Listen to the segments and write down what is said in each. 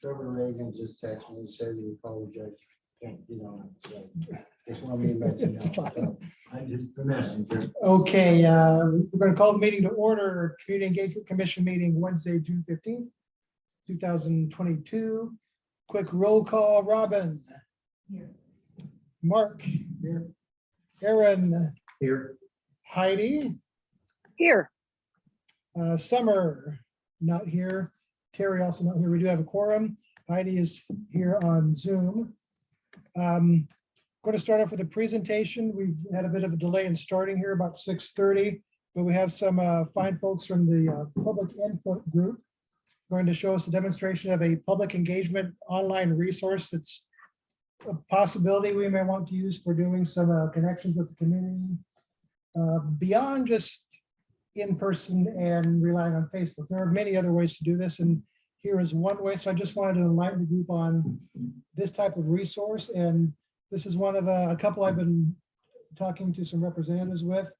Trevor Reagan just texted me, said he apologized. Can't get on it, so just want me to let you know. It's fine. So, I just the messenger. Okay, we're going to call the meeting to order. Community Engagement Commission meeting Wednesday, June 15th, 2022. Quick roll call. Robin. Here. Mark. Here. Aaron. Here. Heidi. Here. Summer, not here. Terry also not here. We do have a quorum. Heidi is here on Zoom. Going to start off with a presentation. We've had a bit of a delay in starting here, about 6:30, but we have some fine folks from the public input group going to show us a demonstration of a public engagement online resource. It's a possibility we may want to use for doing some connections with the community beyond just in person and relying on Facebook. There are many other ways to do this, and here is one way. So I just wanted to enlighten the group on this type of resource, and this is one of a couple I've been talking to some representatives with.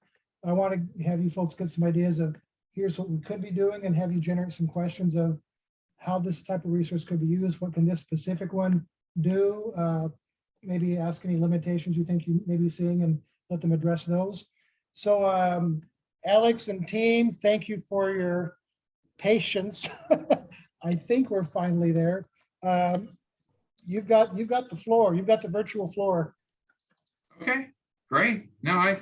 I want to have you folks get some ideas of here's what we could be doing, and have you generate some questions of how this type of resource could be used. What can this specific one do? Maybe ask any limitations you think you may be seeing and let them address those. So Alex and team, thank you for your patience. I think we're finally there. You've got the floor. You've got the virtual floor. Okay, great. No,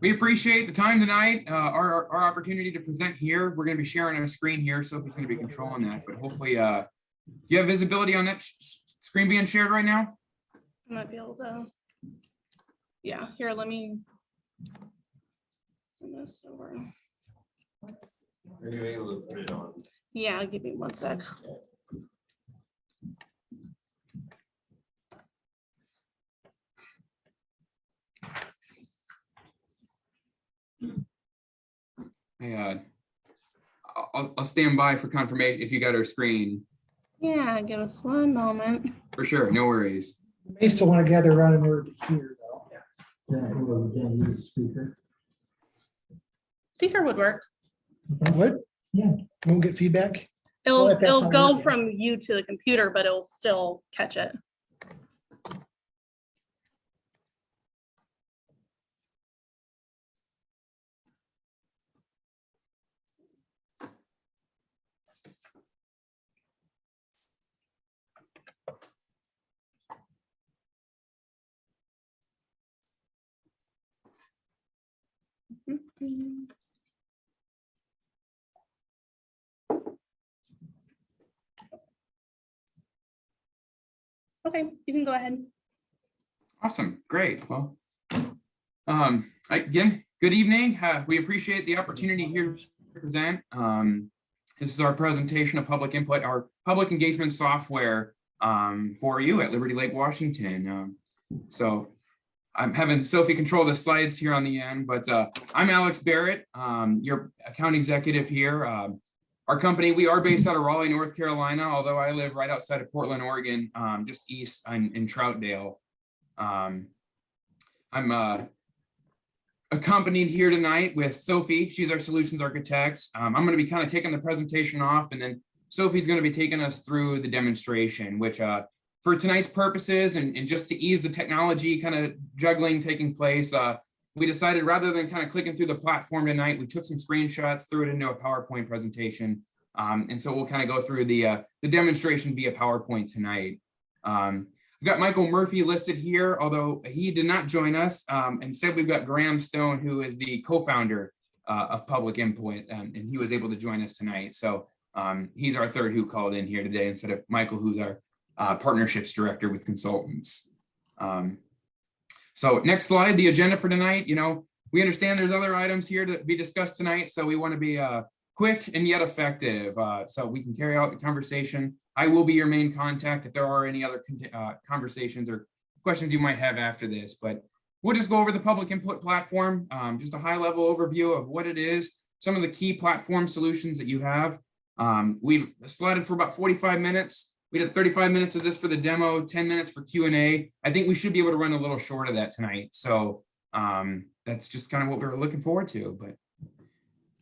we appreciate the time tonight, our opportunity to present here. We're going to be sharing our screen here, so he's going to be controlling that. But hopefully, you have visibility on that screen being shared right now. I might be able to. Yeah, here, let me send this over. Are you able to put it on? Yeah, give me one sec. I'll stand by for confirmation if you got our screen. Yeah, give us one moment. For sure, no worries. You may still want to gather around in order to hear, though. Yeah, we can't use the speaker. Speaker would work. What? Yeah. Won't get feedback? It'll Well, if that's it'll not go working. from you to the computer, but it'll still catch it. Okay, you can go ahead. Awesome, great. Well, again, good evening. We appreciate the opportunity here to present. This is our presentation of public input, our public engagement software for you at Liberty Lake, Washington. So I'm having Sophie control the slides here on the end, but I'm Alex Barrett, your account executive here. Our company, we are based out of Raleigh, North Carolina, although I live right outside of Portland, Oregon, just east in Troutdale. I'm accompanied here tonight with Sophie. She's our solutions architect. I'm going to be kind of kicking the presentation off, and then Sophie's going to be taking us through the demonstration, which for tonight's purposes and just to ease the technology kind of juggling taking place, we decided rather than kind of clicking through the platform tonight, we took some screenshots, threw it into a PowerPoint presentation. And so we'll kind of go through the demonstration via PowerPoint tonight. We've got Michael Murphy listed here, although he did not join us. Instead, we've got Graham Stone, who is the co-founder of Public Input, and he was able to join us tonight. So he's our third who called in here today instead of Michael, who's our partnerships director with consultants. So next slide, the agenda for tonight. You know, we understand there's other items here to be discussed tonight, so we want to be quick and yet effective so we can carry out the conversation. I will be your main contact if there are any other conversations or questions you might have after this, but we'll just go over the public input platform, just a high level overview of what it is, some of the key platform solutions that you have. We've slotted for about 45 minutes. We did 35 minutes of this for the demo, 10 minutes for Q&A. I think we should be able to run a little short of that tonight. So that's just kind of what we were looking forward to. But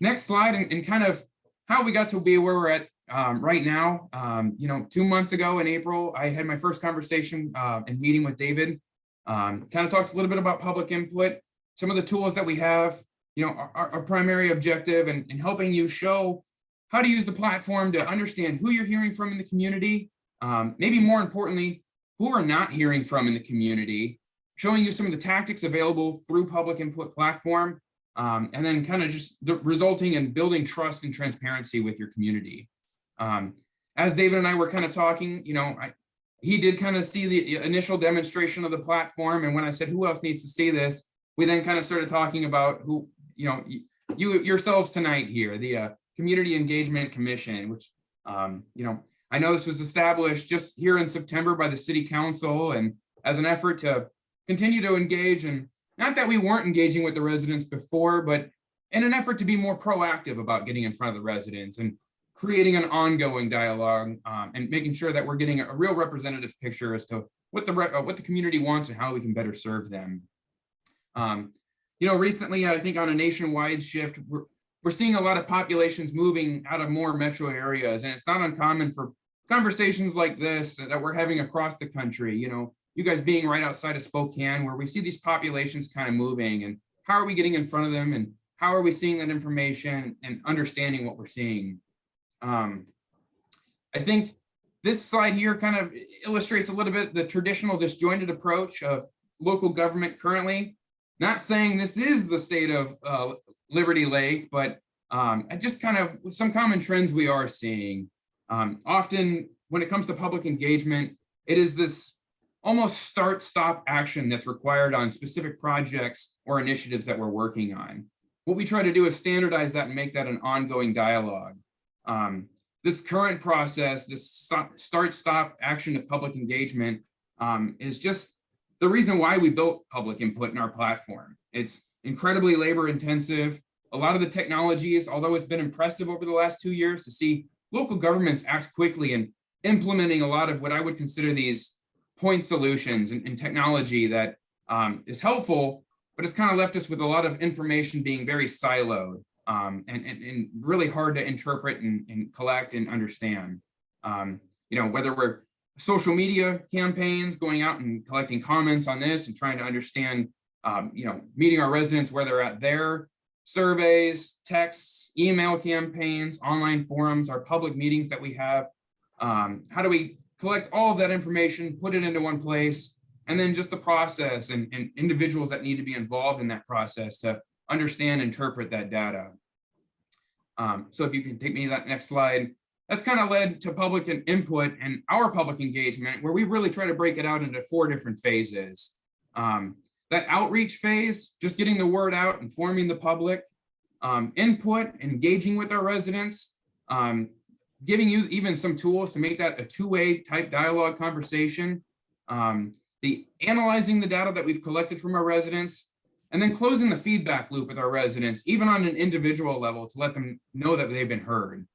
next slide and kind of how we got to be where we're at right now. 2 months ago in April, I had my first conversation and meeting with David. Kind of talked a little bit about public input, some of the tools that we have, our primary objective and helping you show how to use the platform to understand who you're hearing from in the community. Maybe more importantly, who are not hearing from in the community, showing you some of the tactics available through public input platform, and then kind of just resulting in building trust and transparency with your community. As David and I were kind of talking, he did kind of see the initial demonstration of the platform. And when I said, who else needs to see this? We then kind of started talking about who, you yourselves tonight here, the Community Engagement Commission, which, I know this was established just here in September by the City Council and as an effort to continue to engage, and not that we weren't engaging with the residents before, but in an effort to be more proactive about getting in front of the residents and creating an ongoing dialogue, and making sure that we're getting a real representative picture as to what the community wants and how we can better serve them. Recently, I think on a nationwide shift, we're seeing a lot of populations moving out of more metro areas, and it's not uncommon for conversations like this that we're having across the country. You guys being right outside of Spokane, where we see these populations kind of moving, and how are we getting in front of them, and how are we seeing that information and understanding what we're seeing? I think this slide here kind of illustrates a little bit the traditional disjointed approach of local government currently. Not saying this is the state of Liberty Lake, but just kind of some common trends we are seeing. Often when it comes to public engagement, it is this almost start-stop action that's required on specific projects or initiatives that we're working on. What we try to do is standardize that and make that an ongoing dialogue. This current process, this start-stop action of public engagement, is just the reason why we built public input in our platform. It's incredibly labor intensive. A lot of the technologies, although it's been impressive over the last 2 years to see local governments act quickly and implementing a lot of what I would consider these point solutions and technology that is helpful, but it's kind of left us with a lot of information being very siloed, and really hard to interpret and collect and understand. Whether we're social media campaigns, going out and collecting comments on this and trying to understand, meeting our residents where they're at there, surveys, texts, email campaigns, online forums, our public meetings that we have. How do we collect all of that information, put it into one place, and then just the process and individuals that need to be involved in that process to understand, interpret that data. So if you can take me to that next slide. That's kind of led to public input and our public engagement, where we really try to break it out into 4 different phases. That outreach phase, just getting the word out, informing the public, input, engaging with our residents, giving you even some tools to make that a 2-way type dialogue conversation, the analyzing the data that we've collected from our residents, and then closing the feedback loop with our residents, even on an individual level, to let them know that they've been heard.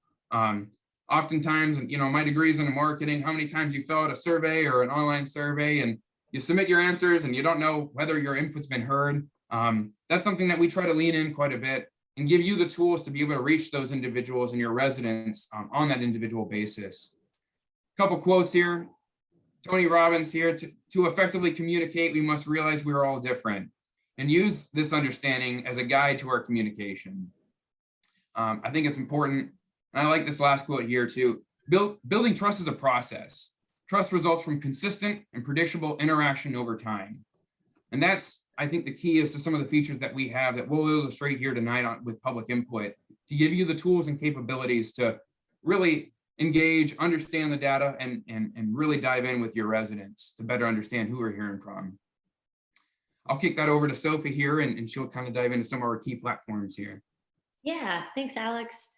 Oftentimes, my degree's in marketing, how many times you fill out a survey or an online survey and you submit your answers and you don't know whether your input's been heard. That's something that we try to lean in quite a bit and give you the tools to be able to reach those individuals and your residents on that individual basis. A couple quotes here. Tony Robbins here, to effectively communicate, we must realize we're all different and use this understanding as a guide to our communication. I think it's important. And I like this last quote here too. Building trust is a process. Trust results from consistent and predictable interaction over time. And that's, I think, the key is to some of the features that we have that we'll illustrate here tonight with public input to give you the tools and capabilities to really engage, understand the data, and really dive in with your residents to better understand who we're hearing from. I'll kick that over to Sophie here, and she'll kind of dive into some of our key platforms here. Yeah, thanks, Alex.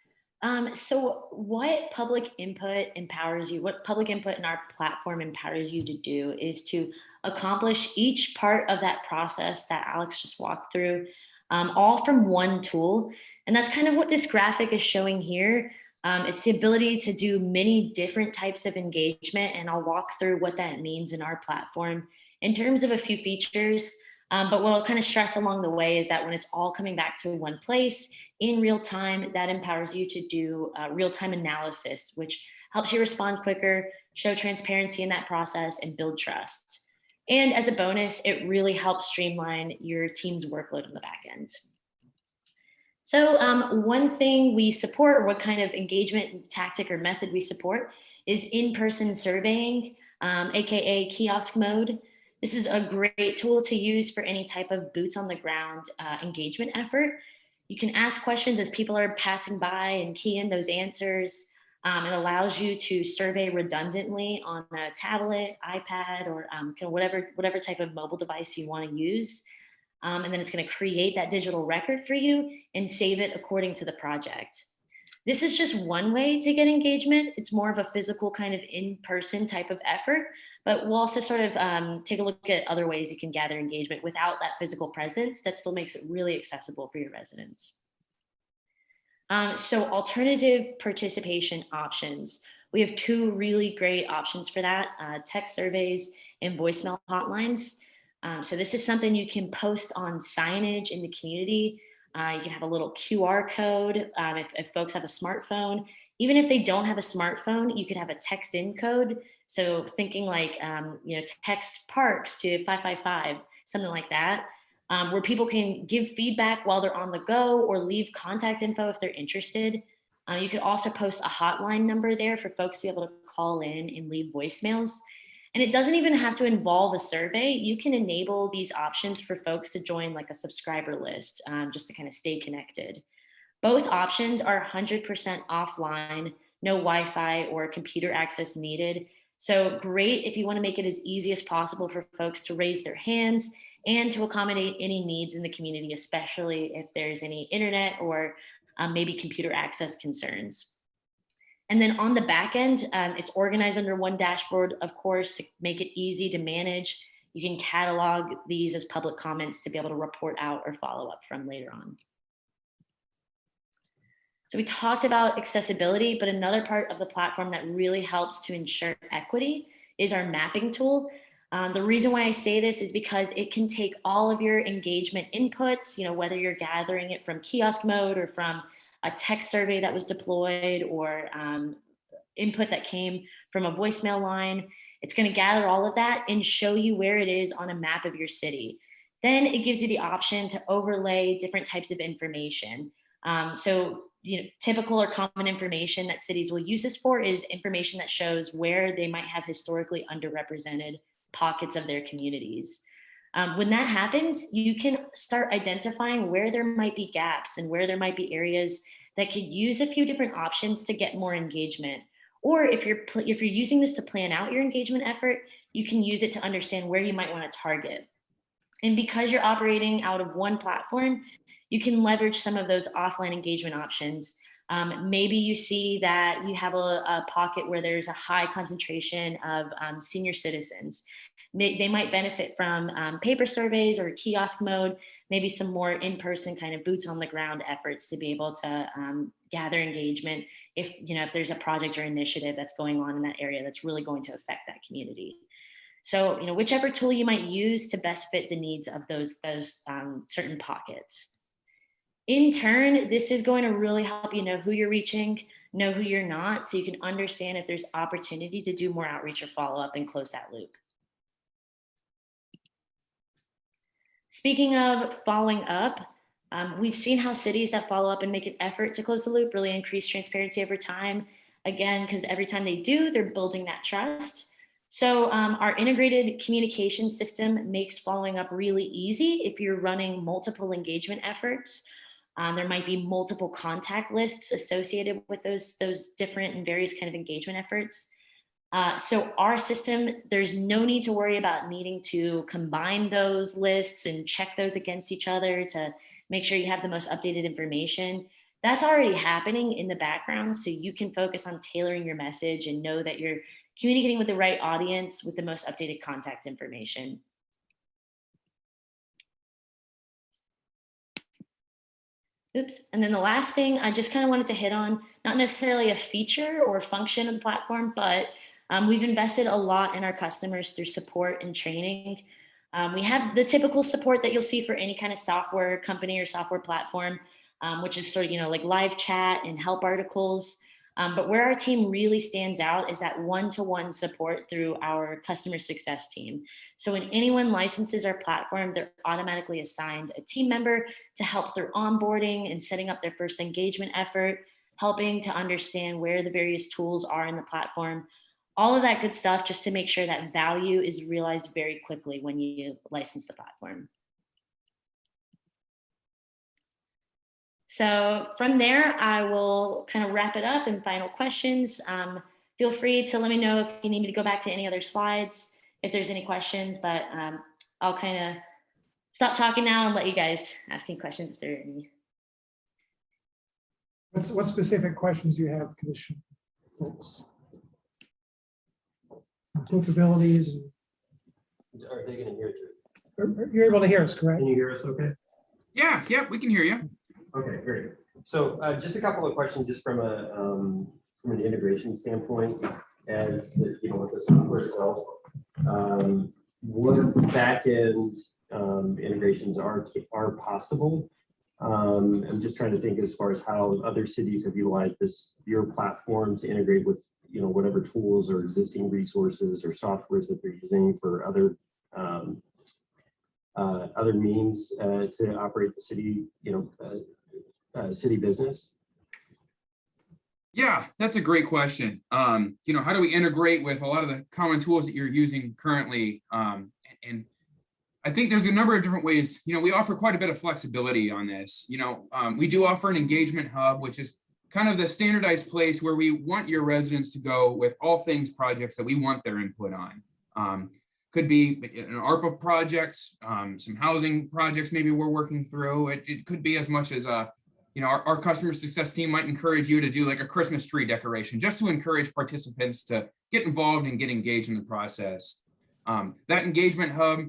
So what public input empowers you, what public input in our platform empowers you to do is to accomplish each part of that process that Alex just walked through, all from one tool. And that's kind of what this graphic is showing here. It's the ability to do many different types of engagement, and I'll walk through what that means in our platform in terms of a few features. But what I'll kind of stress along the way is that when it's all coming back to one place in real time. That empowers you to do real-time analysis, which helps you respond quicker, show transparency in that process, and build trust. And as a bonus, it really helps streamline your team's workload on the back end. So one thing we support, or what kind of engagement tactic or method we support, is in-person surveying, AKA kiosk mode. This is a great tool to use for any type of boots on the ground engagement effort. You can ask questions as people are passing by and key in those answers. It allows you to survey redundantly on a tablet, iPad, or kind of whatever type of mobile device you want to use. And then it's going to create that digital record for you and save it according to the project. This is just one way to get engagement. It's more of a physical kind of in-person type of effort, but we'll also sort of take a look at other ways you can gather engagement without that physical presence that still makes it really accessible for your residents. So alternative participation options. We have two really great options for that, text surveys and voicemail hotlines. So this is something you can post on signage in the community. You can have a little QR code if folks have a smartphone. Even if they don't have a smartphone, you could have a text in code. So thinking like, text parks to 555, something like that, where people can give feedback while they're on the go or leave contact info if they're interested. You could also post a hotline number there for folks to be able to call in and leave voicemails. And it doesn't even have to involve a survey. You can enable these options for folks to join like a subscriber list, just to kind of stay connected. Both options are 100% offline, no Wi-Fi or computer access needed. So great if you want to make it as easy as possible for folks to raise their hands and to accommodate any needs in the community, especially if there's any internet or maybe computer access concerns. And then on the back end, it's organized under one dashboard, of course, to make it easy to manage. You can catalog these as public comments to be able to report out or follow up from later on. So we talked about accessibility, but another part of the platform that really helps to ensure equity is our mapping tool. The reason why I say this is because it can take all of your engagement inputs, whether you're gathering it from kiosk mode or from a text survey that was deployed or input that came from a voicemail line. It's going to gather all of that and show you where it is on a map of your city. Then it gives you the option to overlay different types of information. Typical or common information that cities will use this for is information that shows where they might have historically underrepresented pockets of their communities. When that happens, you can start identifying where there might be gaps and where there might be areas that could use a few different options to get more engagement. Or if you're using this to plan out your engagement effort, you can use it to understand where you might want to target. And because you're operating out of one platform, you can leverage some of those offline engagement options. Maybe you see that you have a pocket where there's a high concentration of senior citizens. They might benefit from paper surveys or kiosk mode, maybe some more in-person kind of boots on the ground efforts to be able to gather engagement if there's a project or initiative that's going on in that area that's really going to affect that community. So whichever tool you might use to best fit the needs of those certain pockets. In turn, this is going to really help you know who you're reaching, know who you're not, so you can understand if there's opportunity to do more outreach or follow-up and close that loop. Speaking of following up, we've seen how cities that follow up and make an effort to close the loop really increase transparency over time. Again, because every time they do, they're building that trust. So our integrated communication system makes following up really easy if you're running multiple engagement efforts. There might be multiple contact lists associated with those different and various kind of engagement efforts. So our system, there's no need to worry about needing to combine those lists and check those against each other to make sure you have the most updated information. That's already happening in the background, so you can focus on tailoring your message and know that you're communicating with the right audience with the most updated contact information. Oops. And then the last thing I just kind of wanted to hit on, not necessarily a feature or function of the platform, but we've invested a lot in our customers through support and training. We have the typical support that you'll see for any kind of software company or software platform. which is sort of, like live chat and help articles. But where our team really stands out is that one-to-one support through our customer success team. So when anyone licenses our platform, they're automatically assigned a team member to help through onboarding and setting up their first engagement effort, helping to understand where the various tools are in the platform, all of that good stuff, just to make sure that value is realized very quickly when you license the platform. So from there, I will kind of wrap it up and final questions. Feel free to let me know if you need me to go back to any other slides, if there's any questions, but I'll kind of stop talking now and let you guys ask any questions if there are any. What specific questions do you have, Commission folks? Capabilities. Are they going to hear it? You're able to hear us, correct? Can you hear us okay? Yeah, we can hear you. Okay, great. So just a couple of questions just from an integration standpoint as with the software itself. What back-end integrations are possible? I'm just trying to think as far as how other cities have utilized your platform to integrate with whatever tools or existing resources or softwares that they're using for other means to operate the city, city business. Yeah, that's a great question. How do we integrate with a lot of the common tools that you're using currently? And I think there's a number of different ways. We offer quite a bit of flexibility on this. We do offer an engagement hub, which is kind of the standardized place where we want your residents to go with all things projects that we want their input on. Could be an ARPA projects, some housing projects maybe we're working through. It could be as much as our customer success team might encourage you to do like a Christmas tree decoration just to encourage participants to get involved and get engaged in the process. That engagement hub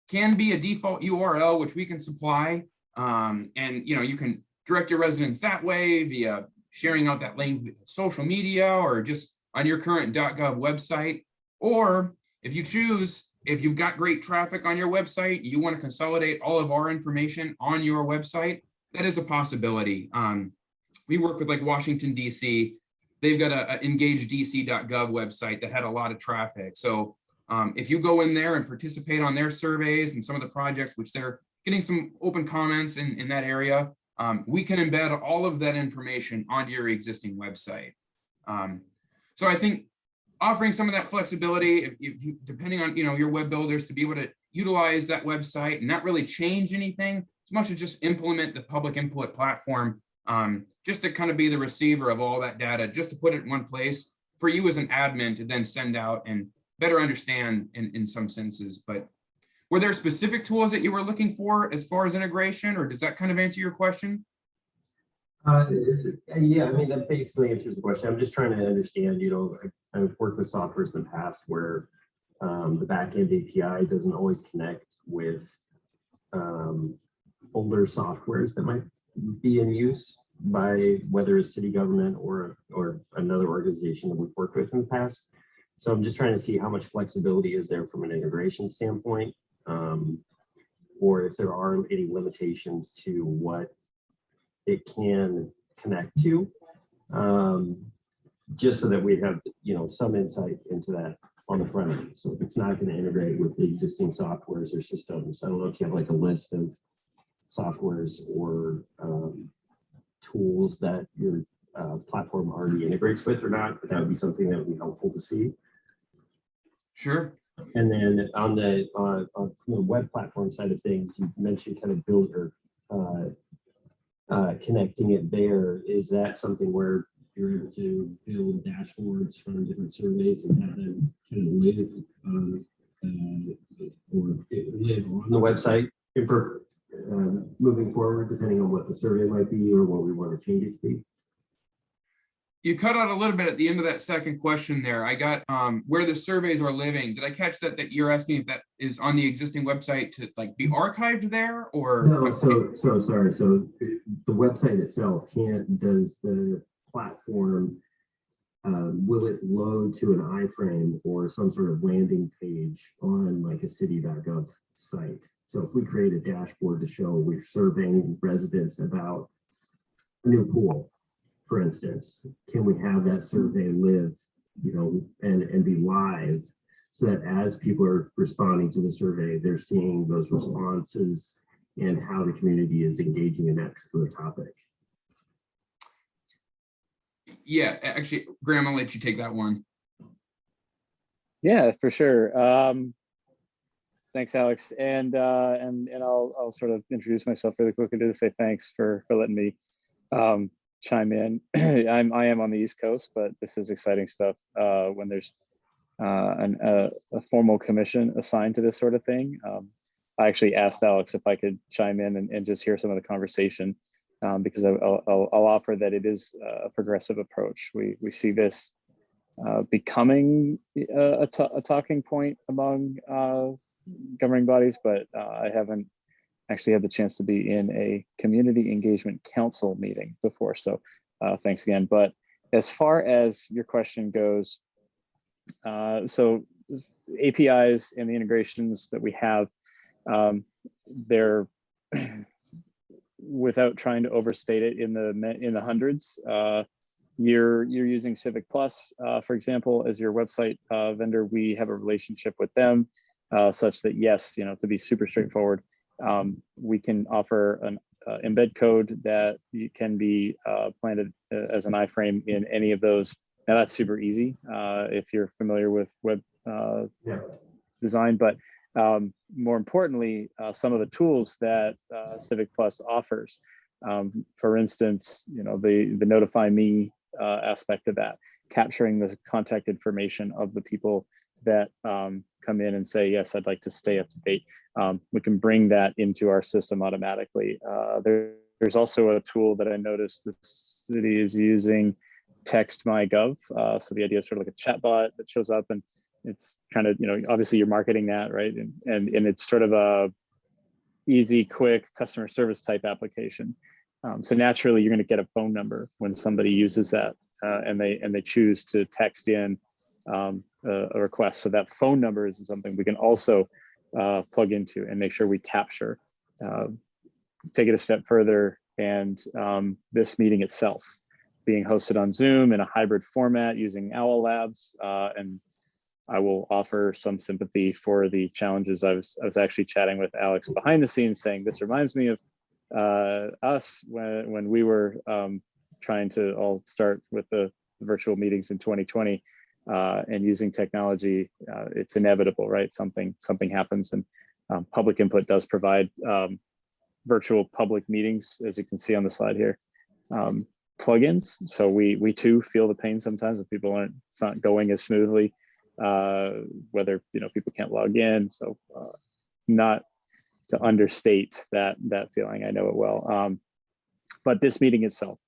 can be a default URL, which we can supply. And you can direct your residents that way via sharing out that link with social media or just on your current .gov website. Or if you choose, if you've got great traffic on your website, you want to consolidate all of our information on your website, that is a possibility. We work with like Washington, DC. They've got a engagedc.gov website that had a lot of traffic. So if you go in there and participate on their surveys and some of the projects, which they're getting some open comments in that area, we can embed all of that information onto your existing website. So I think offering some of that flexibility, depending on your web builders, to be able to utilize that website and not really change anything, as much as just implement the public input platform, just to kind of be the receiver of all that data, just to put it in one place for you as an admin to then send out and better understand in some senses. But were there specific tools that you were looking for as far as integration, or does that kind of answer your question? Yeah, I mean, that basically answers the question. I'm just trying to understand, I've worked with softwares in the past where the backend API doesn't always connect with older softwares that might be in use by whether it's city government or another organization that we've worked with in the past. So I'm just trying to see how much flexibility is there from an integration standpoint, or if there are any limitations to what it can connect to, just so that we have some insight into that on the front end. So if it's not going to integrate with the existing softwares or systems, I don't know if you have like a list of softwares or tools that your platform already integrates with or not, but that would be something that would be helpful to see. Sure. And then on the web platform side of things, you mentioned kind of builder connecting it there. Is that something where you're able to build dashboards from different surveys and have them kind of live on the website moving forward, depending on what the survey might be or what we want to change it to be? You cut out a little bit at the end of that second question there. I got where the surveys are living. Did I catch that you're asking if that is on the existing website to like be archived there, or? No, so sorry. So the website itself does the platform, will it load to an iframe or some sort of landing page on like a city.gov site? So if we create a dashboard to show we're surveying residents about a new pool, for instance, can we have that survey live, and be live so that as people are responding to the survey, they're seeing those responses and how the community is engaging in that particular topic? Yeah, actually, Graham, I'll let you take that one. Yeah, for sure. Thanks, Alex. And I'll sort of introduce myself really quickly to say thanks for letting me chime in. I am on the East Coast, but this is exciting stuff when there's a formal commission assigned to this sort of thing. I actually asked Alex if I could chime in and just hear some of the conversation because I'll offer that it is a progressive approach. We see this becoming a talking point among governing bodies, but I haven't actually had the chance to be in a community engagement council meeting before. So thanks again. But as far as your question goes, so APIs and the integrations that we have, they're without trying to overstate it in the hundreds. You're using Civic Plus, for example, as your website vendor. We have a relationship with them such that, yes, to be super straightforward, we can offer an embed code that can be planted as an iframe in any of those. Now that's super easy if you're familiar with web design, but more importantly, some of the tools that Civic Plus offers. For instance, the Notify Me aspect of that, capturing the contact information of the people that come in and say, yes, I'd like to stay up to date. We can bring that into our system automatically. There's also a tool that I noticed the city is using, Text My Gov. So the idea is sort of like a chat bot that shows up, and it's kind of, obviously you're marketing that, right? And it's sort of a easy, quick customer service type application. So naturally, you're going to get a phone number when somebody uses that and they choose to text in a request. So that phone number is something we can also plug into and make sure we capture. Take it a step further, and this meeting itself being hosted on Zoom in a hybrid format using Owl Labs, and I will offer some sympathy for the challenges. I was actually chatting with Alex behind the scenes saying, this reminds me of us when we were trying to all start with the virtual meetings in 2020 and using technology. It's inevitable, right? Something happens, and public input does provide virtual public meetings, as you can see on the slide here. Plugins. So we too feel the pain sometimes if it's not going as smoothly, whether people can't log in. So not to understate that feeling, I know it well. But this meeting itself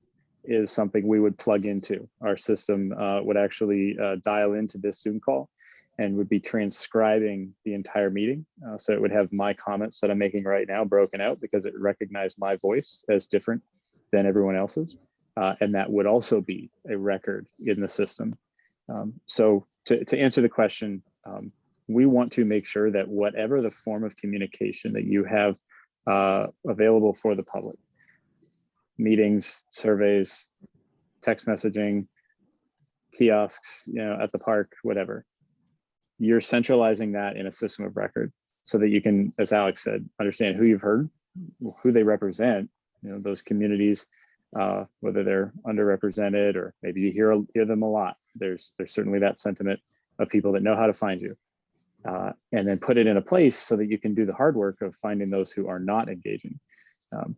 is something we would plug into. Our system would actually dial into this Zoom call and would be transcribing the entire meeting. So it would have my comments that I'm making right now broken out because it recognized my voice as different than everyone else's. And that would also be a record in the system. So to answer the question, we want to make sure that whatever the form of communication that you have available for the public, meetings, surveys, text messaging, kiosks, at the park, whatever, you're centralizing that in a system of record so that you can, as Alex said, understand who you've heard, who they represent, those communities, whether they're underrepresented or maybe you hear them a lot. There's certainly that sentiment of people that know how to find you, and then put it in a place so that you can do the hard work of finding those who are not engaging.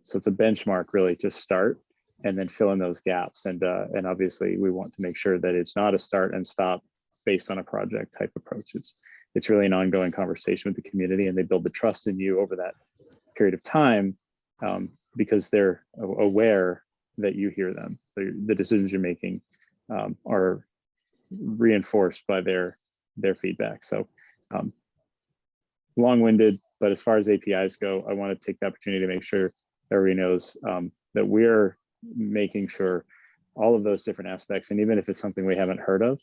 So it's a benchmark really to start and then fill in those gaps. And obviously we want to make sure that it's not a start and stop based on a project type approach. It's really an ongoing conversation with the community, and they build the trust in you over that period of time because they're aware that you hear them. The decisions you're making are reinforced by their feedback. So long-winded, but as far as APIs go, I want to take the opportunity to make sure everybody knows that we're making sure all of those different aspects, and even if it's something we haven't heard of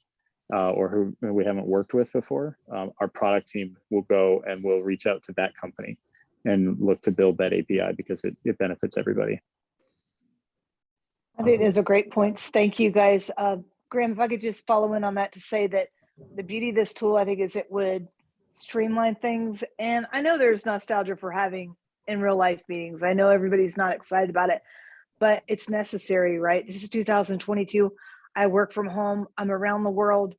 or who we haven't worked with before, our product team will go and will reach out to that company and look to build that API because it benefits everybody. I think those are great points. Thank you, guys. Graham, if I could just follow in on that to say that the beauty of this tool, I think, is it would streamline things. And I know there's nostalgia for having in real life meetings. I know everybody's not excited about it, but it's necessary, right? This is 2022. I work from home. I'm around the world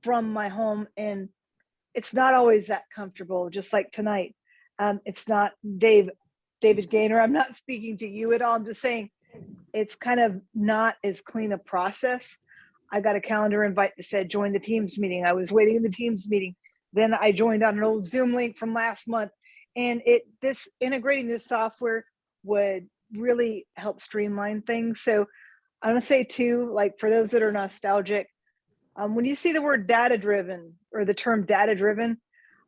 from my home, and it's not always that comfortable, just like tonight. It's not David Gaynor. I'm not speaking to you at all. I'm just saying it's kind of not as clean a process. I got a calendar invite that said join the Teams meeting. I was waiting in the Teams meeting. Then I joined on an old Zoom link from last month. And this integrating this software would really help streamline things. So I'm gonna say too, like for those that are nostalgic, when you see the word data driven or the term data driven,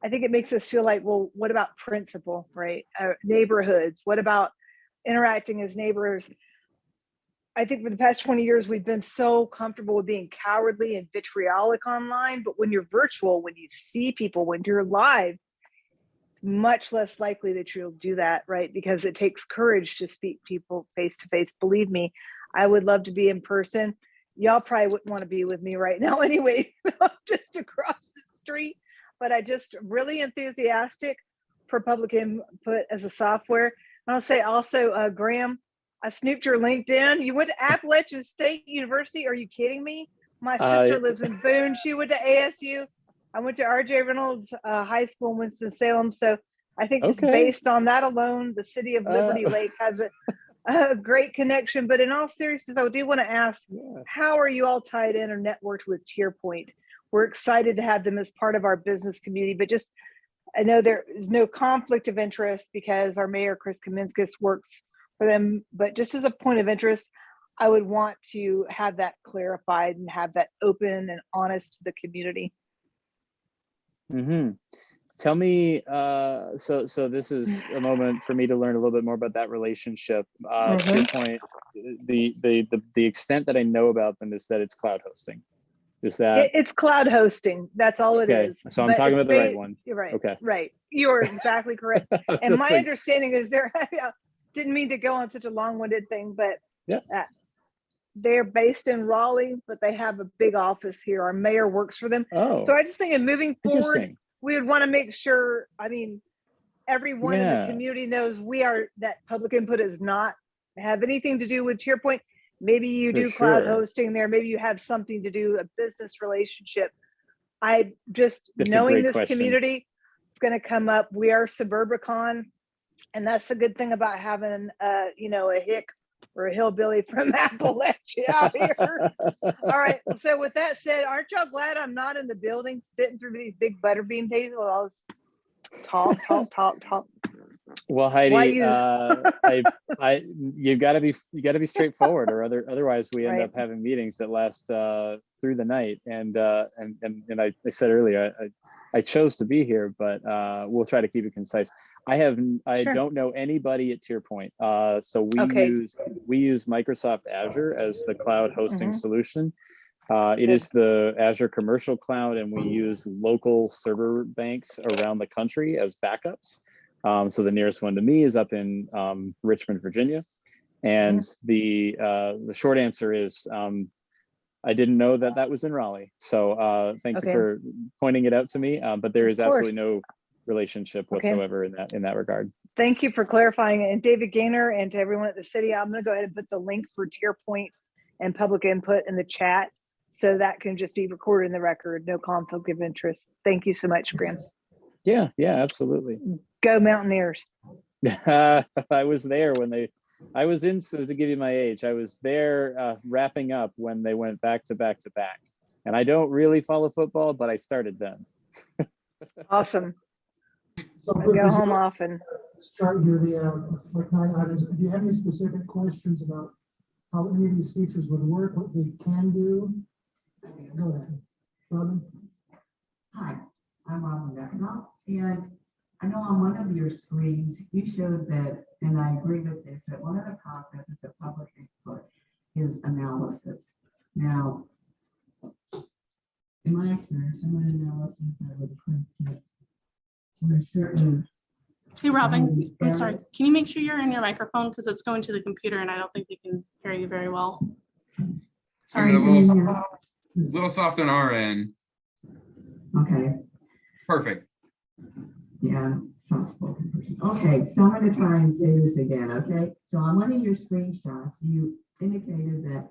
I think it makes us feel like, well, what about principle, right? Neighborhoods, what about interacting as neighbors? I think for the past 20 years, we've been so comfortable with being cowardly and vitriolic online, but when you're virtual, when you see people, when you're live, it's much less likely that you'll do that, right? Because it takes courage to speak people face to face. Believe me, I would love to be in person. Y'all probably wouldn't want to be with me right now anyway, just across the street, but I just really enthusiastic for public input as a software. And I'll say also, Graham, I snooped your LinkedIn. You went to Appalachian State University. Are you kidding me? My sister lives in Boone. She went to ASU. I went to RJ Reynolds High School in Winston-Salem. So I think just based on that alone, the city of Liberty Lake has a great connection. But in all seriousness, I do want to ask, how are you all tied in or networked with TierPoint? We're excited to have them as part of our business community, but just, I know there is no conflict of interest because our mayor, Chris Kaminskis, works for them, but just as a point of interest, I would want to have that clarified and have that open and honest to the community. Mm-hmm. Tell me, so this is a moment for me to learn a little bit more about that relationship. To your point, the extent that I know about them is that it's cloud hosting. Is that it's cloud hosting? That's all it is. So I'm talking about the right one. You're right. Okay. Right. You are exactly correct. And my understanding is didn't mean to go on such a long-winded thing, but they're based in Raleigh, but they have a big office here. Our mayor works for them. Oh. So I just think in moving forward, we would want to make sure, everyone in the community knows that public input does not have anything to do with TierPoint. Maybe you do cloud hosting there. Maybe you have something to do a business relationship. I just knowing this community, it's going to come up. We are Suburbicon, and that's the good thing about having a hick or a hillbilly from Appalachia out here. All right. So with that said, aren't y'all glad I'm not in the building spitting through these big butterbean days? Well, I'll talk. Well, Heidi, you got to be straightforward, or otherwise we end up having meetings that last through the night. And I said earlier, I chose to be here, but we'll try to keep it concise. I don't know anybody at TierPoint. So we use Microsoft Azure as the cloud hosting solution. It is the Azure commercial cloud, and we use local server banks around the country as backups. So the nearest one to me is up in Richmond, Virginia. And the short answer is I didn't know that was in Raleigh. So thank you for pointing it out to me. But there is absolutely no relationship whatsoever in that regard. Thank you for clarifying it. And David Gaynor, and to everyone at the city, I'm going to go ahead and put the link for TierPoint and public input in the chat, so that can just be recorded in the record. No conflict of interest. Thank you so much, Graham. Yeah, absolutely. Go Mountaineers. I was there when I was in, so to give you my age, I was there wrapping up when they went back to back to back. And I don't really follow football, but I started then. Awesome. So I go home often. Start here the like 9 items. Do you have any specific questions about how any of these features would work, what they can do? Go ahead, Robin. Hi, I'm Robin Becknell, and I know on one of your screens you showed that, and I agree with this, that one of the processes of public input is analysis. Now, in my experience, some of the analysis I would put that for certain Hey, Robin, I'm sorry. Alex? Can you make sure you're in your microphone? Because it's going to the computer and I don't think they can hear you very well. Sorry. A little, Yeah. little soft on our end. Okay, Perfect. yeah, soft-spoken person. Okay, so I'm gonna try and say this again, okay? So on one of your screenshots, you indicated that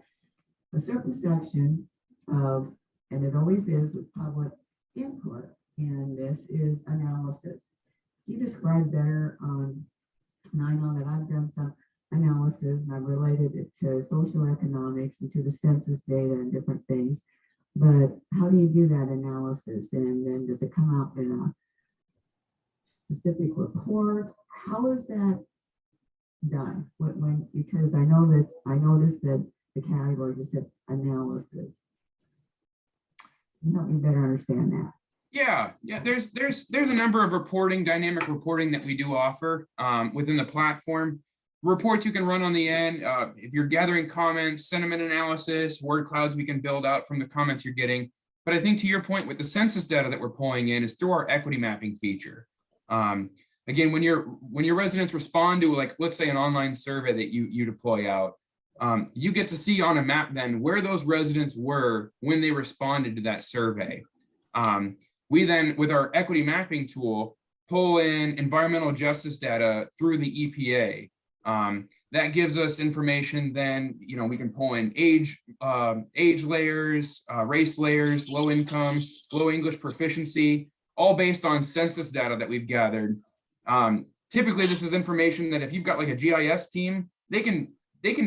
a certain section of, and it always is with public input, and this is analysis. You described better on, and I know that I've done some analysis and I've related it to social economics and to the census data and different things. But how do you do that analysis? And then does it come out in a specific report? How is that done? Because I noticed that the category just said analysis. Help me better understand that. Yeah, there's a number of dynamic reporting that we do offer within the platform. Reports you can run on the end. If you're gathering comments, sentiment analysis, word clouds we can build out from the comments you're getting. But I think to your point with the census data that we're pulling in is through our equity mapping feature. Again, when your residents respond to, like, let's say an online survey that you deploy out, you get to see on a map then where those residents were when they responded to that survey. We then, with our equity mapping tool, pull in environmental justice data through the EPA. That gives us information then, we can pull in age layers, race layers, low income, low English proficiency, all based on census data that we've gathered. Typically, this is information that if you've got like a GIS team, they can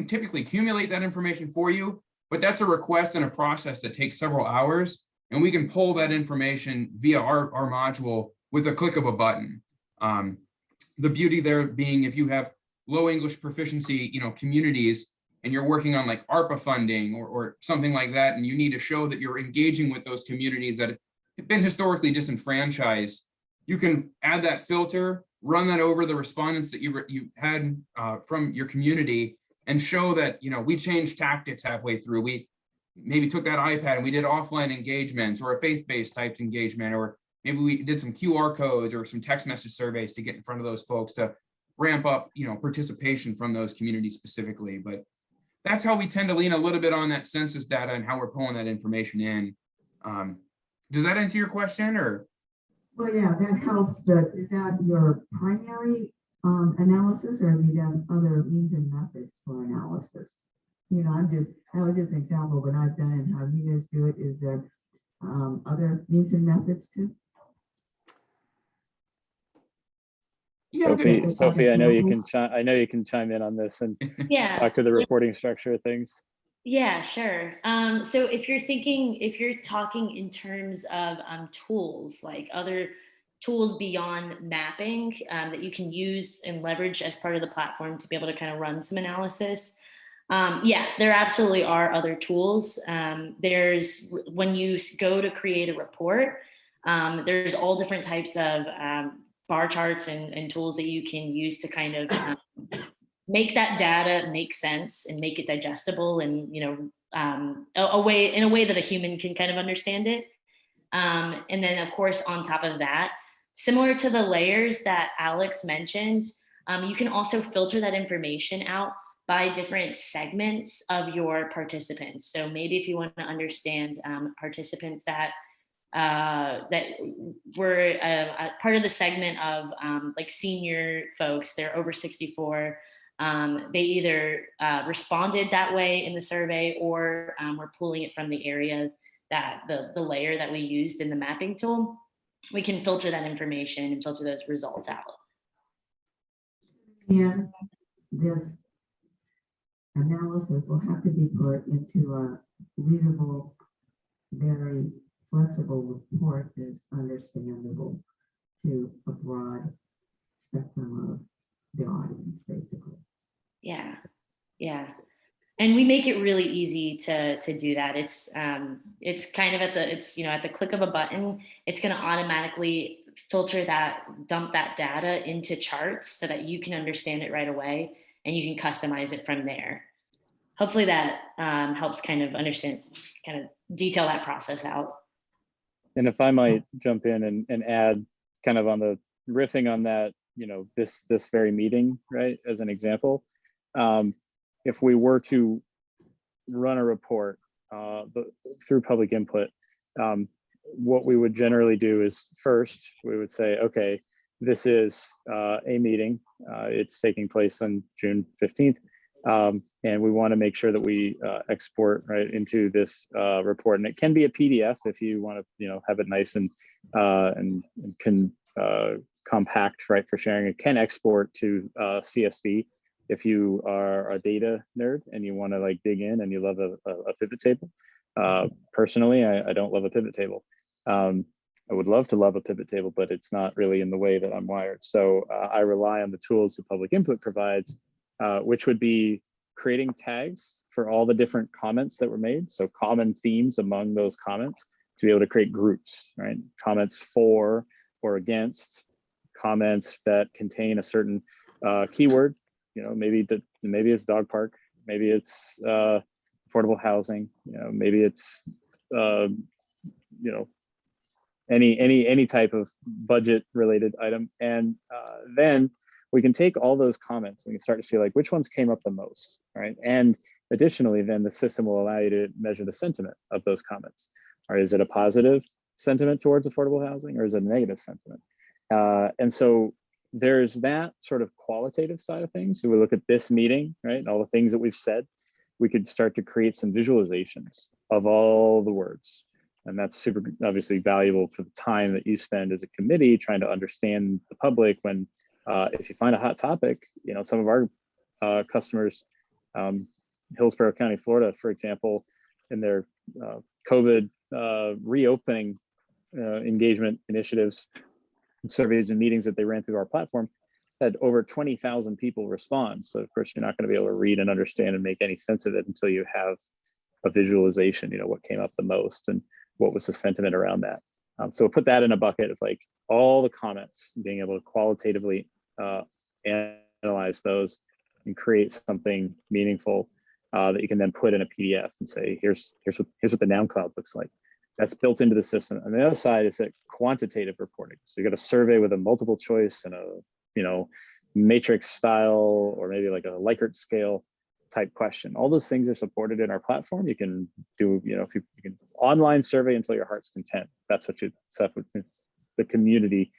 typically accumulate that information for you, but that's a request and a process that takes several hours, and we can pull that information via our module with a click of a button. The beauty there being if you have low English proficiency, communities, and you're working on like ARPA funding or something like that, and you need to show that you're engaging with those communities that have been historically disenfranchised, you can add that filter, run that over the respondents that you had from your community, and show that, we changed tactics halfway through. We maybe took that iPad and we did offline engagements or a faith-based typed engagement, or maybe we did some QR codes or some text message surveys to get in front of those folks to ramp up, participation from those communities specifically. But that's how we tend to lean a little bit on that census data and how we're pulling that information in. Does that answer your question, or? Well, yeah, that helps, but is that your primary analysis, or have you done other means and methods for analysis? That was just an example of what I've done and how you guys do it. Is there other means and methods too? Yeah, Sophie, I know you can chime in on this and Yeah. talk to the reporting structure of things. Yeah, sure. So if you're talking in terms of tools, like other tools beyond mapping that you can use and leverage as part of the platform to be able to kind of run some analysis. Yeah, there absolutely are other tools. There's, when you go to create a report, there's all different types of bar charts and tools that you can use to kind of make that data make sense and make it digestible and, in a way that a human can kind of understand it. And then of course, on top of that, similar to the layers that Alex mentioned, you can also filter that information out by different segments of your participants. So maybe if you want to understand participants that were part of the segment of like senior folks, they're over 64. They either responded that way in the survey, or we're pulling it from the area that the layer that we used in the mapping tool. We can filter that information and filter those results out. And this analysis will have to be put into a readable, very flexible report that's understandable to a broad spectrum of the audience, basically. Yeah, yeah. And we make it really easy to do that. It's kind of at the click of a button, it's going to automatically filter that, dump that data into charts so that you can understand it right away and you can customize it from there. Hopefully that helps kind of detail that process out. And if I might jump in and add kind of on the riffing on that, this very meeting, right? As an example, if we were to run a report through public input, what we would generally do is first we would say, okay, this is a meeting. It's taking place on June 15th. And we want to make sure that we export right into this report, and it can be a PDF if you want to, have it nice and can compact, right, for sharing. It can export to CSV if you are a data nerd and you want to like dig in and you love a pivot table. Personally, I don't love a pivot table. I would love to love a pivot table, but it's not really in the way that I'm wired. So I rely on the tools that public input provides, which would be creating tags for all the different comments that were made. So common themes among those comments to be able to create groups, right? Comments for or against, comments that contain a certain keyword, maybe it's dog park, maybe it's affordable housing, maybe it's, any type of budget related item. And then we can take all those comments and we can start to see like which ones came up the most, right? And additionally, then the system will allow you to measure the sentiment of those comments. Or is it a positive sentiment towards affordable housing, or is it a negative sentiment? And so there's that sort of qualitative side of things. So we look at this meeting, right? And all the things that we've said, we could start to create some visualizations of all the words. And that's super obviously valuable for the time that you spend as a committee trying to understand the public when, if you find a hot topic, some of our customers, Hillsborough County, Florida, for example, in their COVID reopening engagement initiatives and surveys and meetings that they ran through our platform, had over 20,000 people respond. So of course, you're not going to be able to read and understand and make any sense of it until you have a visualization, what came up the most and what was the sentiment around that. So we'll put that in a bucket of like all the comments, being able to qualitatively analyze those and create something meaningful that you can then put in a PDF and say, here's what the noun cloud looks like. That's built into the system. And the other side is that quantitative reporting. So you got a survey with a multiple choice and a matrix style, or maybe like a Likert scale type question. All those things are supported in our platform. You can do, if you can online survey until your heart's content. That's what the community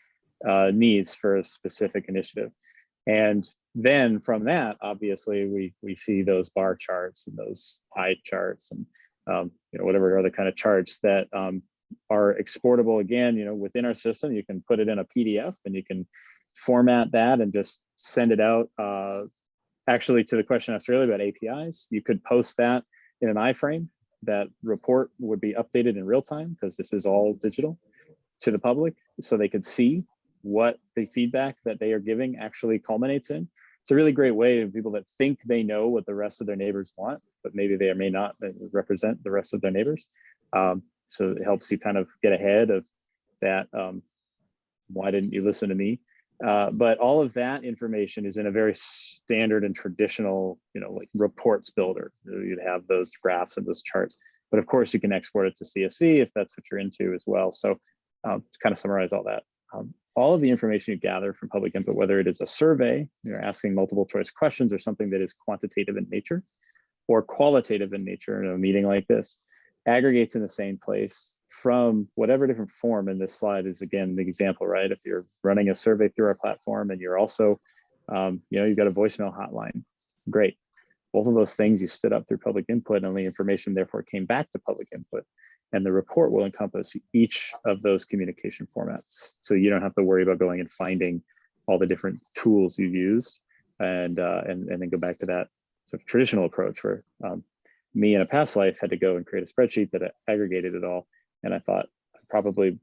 needs for a specific initiative. And then from that, obviously, we see those bar charts and those pie charts and whatever other kind of charts that are exportable. Again, within our system, you can put it in a PDF and you can format that and just send it out. Actually, to the question asked earlier about APIs, you could post that in an iframe. That report would be updated in real time because this is all digital to the public, so they could see what the feedback that they are giving actually culminates in. It's a really great way of people that think they know what the rest of their neighbors want, but maybe they may not represent the rest of their neighbors. So it helps you kind of get ahead of that. Why didn't you listen to me? But all of that information is in a very standard and traditional, like reports builder. You'd have those graphs and those charts, but of course you can export it to CSV if that's what you're into as well. So to kind of summarize all that, all of the information you gather from public input, whether it is a survey, you're asking multiple choice questions, or something that is quantitative in nature or qualitative in nature in a meeting like this, aggregates in the same place from whatever different form. And this slide is, again, the example, right? If you're running a survey through our platform and you're also, you've got a voicemail hotline, great. Both of those things you stood up through public input, and the information therefore came back to public input. And the report will encompass each of those communication formats. So you don't have to worry about going and finding all the different tools you've used and then go back to that sort of traditional approach where me in a past life had to go and create a spreadsheet that aggregated it all. And I thought I'm probably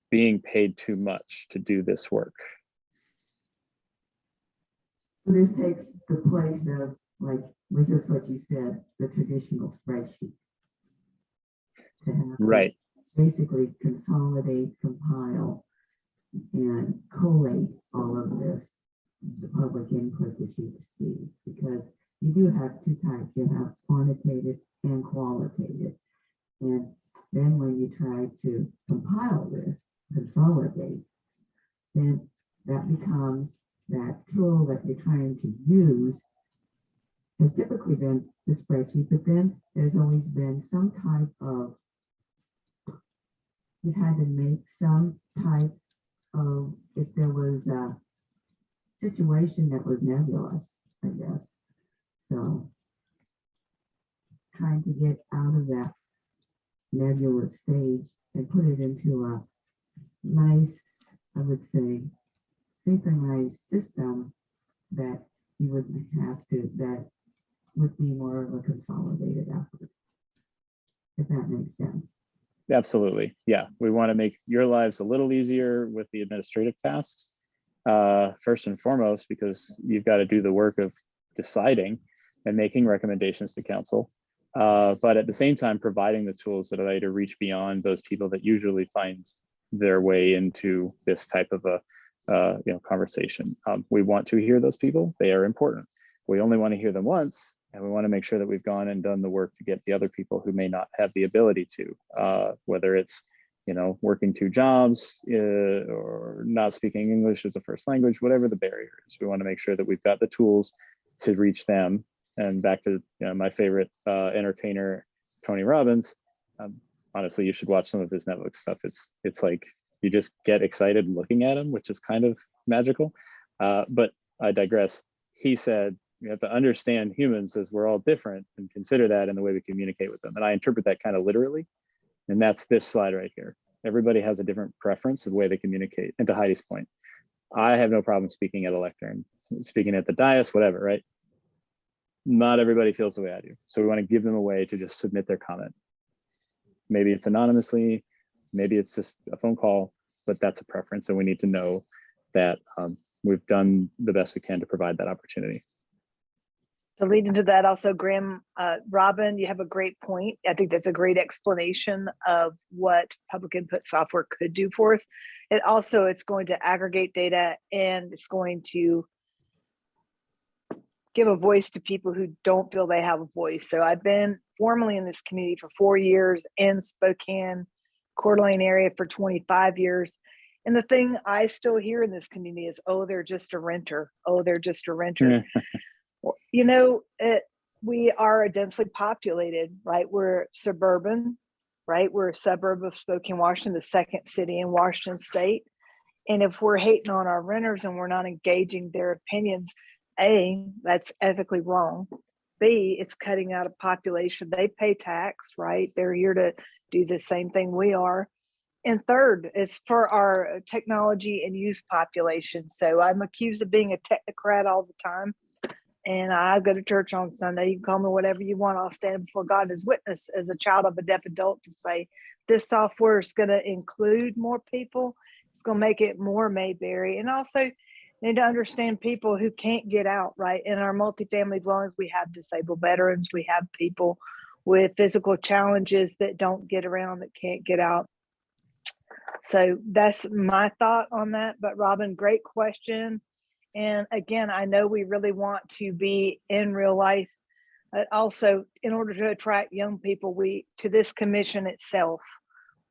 being paid too much to do this work. So this takes the place of, like, which is what you said, the traditional spreadsheet. To have Right. Basically consolidate, compile, and collate all of this, the public input that you receive, because you do have two types. You have quantitative and qualitative. And then when you try to compile this, consolidate, then that becomes that tool that you're trying to use has typically been the spreadsheet, but then there's always been some type of, you had to make some type of, if there was a situation that was nebulous, I guess. So trying to get out of that nebulous stage and put it into a nice, I would say, synchronized system that you wouldn't have to, that would be more of a consolidated effort, if that makes sense. Absolutely. Yeah. We want to make your lives a little easier with the administrative tasks. First and foremost, because you've got to do the work of deciding and making recommendations to council. But at the same time, providing the tools that allow you to reach beyond those people that usually find their way into this type of a conversation. We want to hear those people. They are important. We only want to hear them once, and we want to make sure that we've gone and done the work to get the other people who may not have the ability to, whether it's working 2 jobs or not speaking English as a first language, whatever the barrier is. We want to make sure that we've got the tools to reach them. And back to my favorite entertainer, Tony Robbins. Honestly, you should watch some of his Netflix stuff. It's like you just get excited looking at him, which is kind of magical. But I digress. He said you have to understand humans as we're all different and consider that in the way we communicate with them. And I interpret that kind of literally. And that's this slide right here. Everybody has a different preference of the way they communicate. And to Heidi's point, I have no problem speaking at a lectern, speaking at the dais, whatever, right? Not everybody feels the way I do. So we want to give them a way to just submit their comment. Maybe it's anonymously, maybe it's just a phone call, but that's a preference. And we need to know that we've done the best we can to provide that opportunity. To lead into that also, Graham, Robin, you have a great point. I think that's a great explanation of what public input software could do for us. It's going to aggregate data, and it's going to give a voice to people who don't feel they have a voice. So I've been formally in this community for 4 years, in Spokane, Coeur d'Alene area for 25 years. And the thing I still hear in this community is, oh, they're just a renter. Oh, they're just a renter. We are a densely populated, right? We're suburban, right? We're a suburb of Spokane, Washington, the second city in Washington state. And if we're hating on our renters and we're not engaging their opinions, A, that's ethically wrong. B, it's cutting out a population. They pay tax, right? They're here to do the same thing we are. And third, it's for our technology and youth population. So I'm accused of being a technocrat all the time. And I go to church on Sunday. You can call me whatever you want. I'll stand before God as witness as a child of a deaf adult to say, this software is going to include more people. It's going to make it more Mayberry. And also need to understand people who can't get out, right? In our multifamily dwellings, we have disabled veterans. We have people with physical challenges that don't get around, that can't get out. So that's my thought on that. But Robin, great question. And again, I know we really want to be in real life. But also, in order to attract young people, to this commission itself,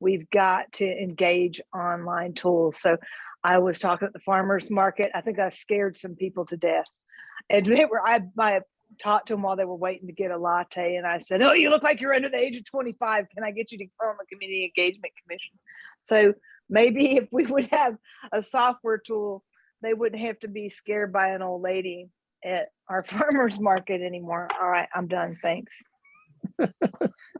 we've got to engage online tools. So I was talking at the farmers market. I think I scared some people to death. And I talked to them while they were waiting to get a latte. And I said, oh, you look like you're under the age of 25. Can I get you to form a community engagement commission? So maybe if we would have a software tool, they wouldn't have to be scared by an old lady at our farmers market anymore. All right, I'm done. Thanks.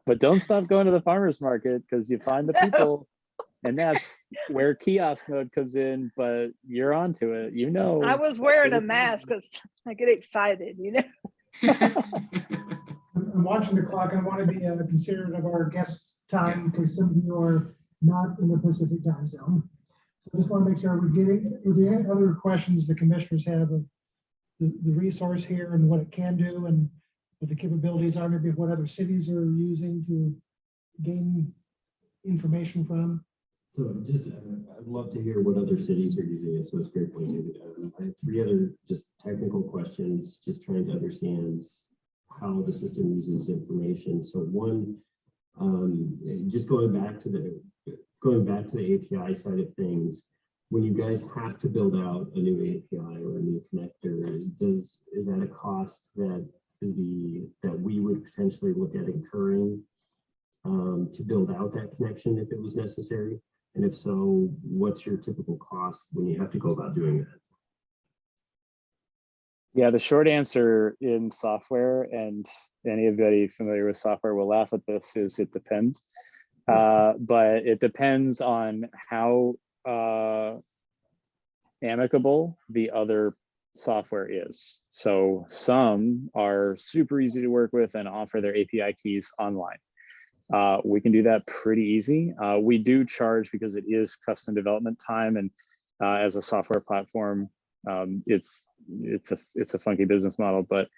But don't stop going to the farmers market, because you find the people, and that's where kiosk mode comes in. But you're onto it, I was wearing a mask because I get excited, I'm watching the clock. I want to be considerate of our guests' time, because some of you are not in the Pacific time zone. So I just want to make sure we're getting, are there any other questions the commissioners have of the resource here and what it can do and what the capabilities are, maybe what other cities are using to gain information from? So just, I'd love to hear what other cities are using it. So it's great pointing. I have 3 other just technical questions, just trying to understand how the system uses information. So one, just going back to the API side of things, when you guys have to build out a new API or a new connector, is that a cost that we would potentially look at incurring to build out that connection if it was necessary? And if so, what's your typical cost when you have to go about doing that? Yeah, the short answer in software, and anybody familiar with software will laugh at this, is it depends. But it depends on how amicable the other software is. So some are super easy to work with and offer their API keys online. We can do that pretty easy. We do charge because it is custom development time, and as a software platform, it's a funky business model. But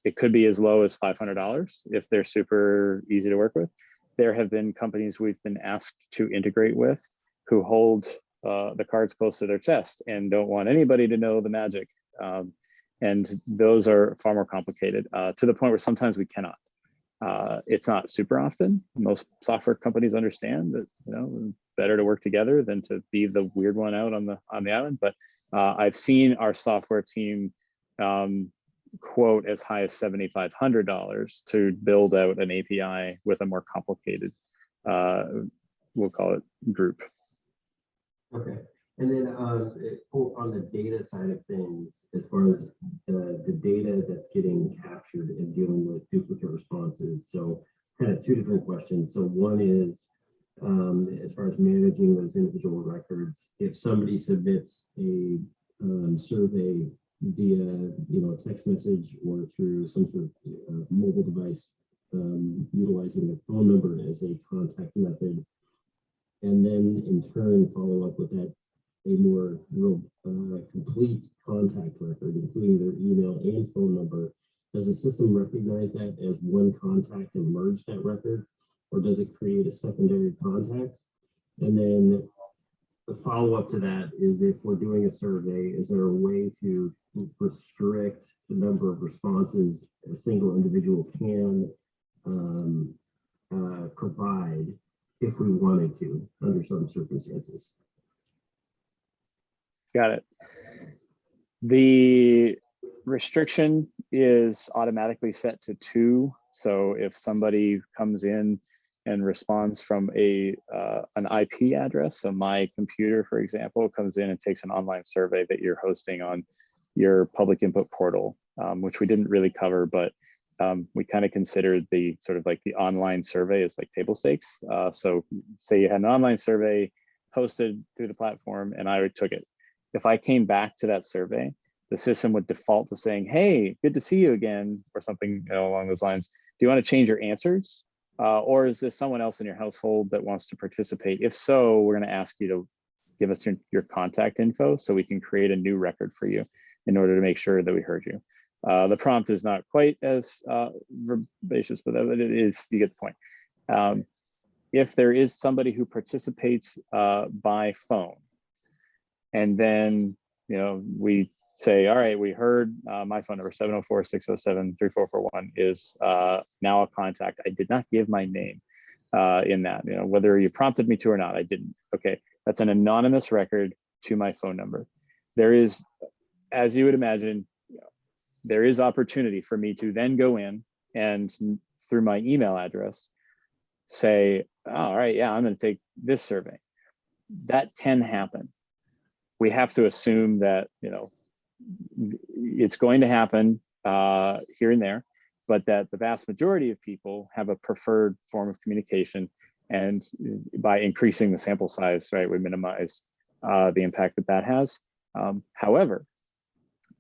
it could be as low as $500 if they're super easy to work with. There have been companies we've been asked to integrate with who hold the cards close to their chest and don't want anybody to know the magic. And those are far more complicated to the point where sometimes we cannot. It's not super often. Most software companies understand that, better to work together than to be the weird one out on the island. But I've seen our software team quote as high as $7,500 to build out an API with a more complicated, we'll call it, group. Okay. And then on the data side of things, as far as the data that's getting captured and dealing with duplicate responses, so kind of two different questions. So one is, as far as managing those individual records, if somebody submits a survey via text message or through some sort of mobile device, utilizing the phone number as a contact method, and then in turn follow up with that a more complete contact record, including their email and phone number, does the system recognize that as one contact and merge that record, or does it create a secondary contact? And then the follow-up to that is, if we're doing a survey, is there a way to restrict the number of responses a single individual can provide if we wanted to under some circumstances? Got it. The restriction is automatically set to 2. So if somebody comes in and responds from an IP address, so my computer, for example, comes in and takes an online survey that you're hosting on your public input portal, which we didn't really cover, but we kind of considered the sort of like the online survey as like table stakes. So say you had an online survey hosted through the platform and I took it. If I came back to that survey, the system would default to saying, "Hey, good to see you again," or something along those lines. Do you want to change your answers? Or is this someone else in your household that wants to participate? If so, we're going to ask you to give us your contact info so we can create a new record for you in order to make sure that we heard you. The prompt is not quite as verbaceous, but it is, you get the point. If there is somebody who participates by phone, and then we say, all right, we heard my phone number 704-607-3441 is now a contact. I did not give my name in that, whether you prompted me to or not, I didn't. Okay, that's an anonymous record to my phone number. There is, as you would imagine, there is opportunity for me to then go in and through my email address say, oh, all right, yeah, I'm going to take this survey. That can happen. We have to assume that, it's going to happen here and there, but that the vast majority of people have a preferred form of communication. And by increasing the sample size, right, we minimize the impact that has. However,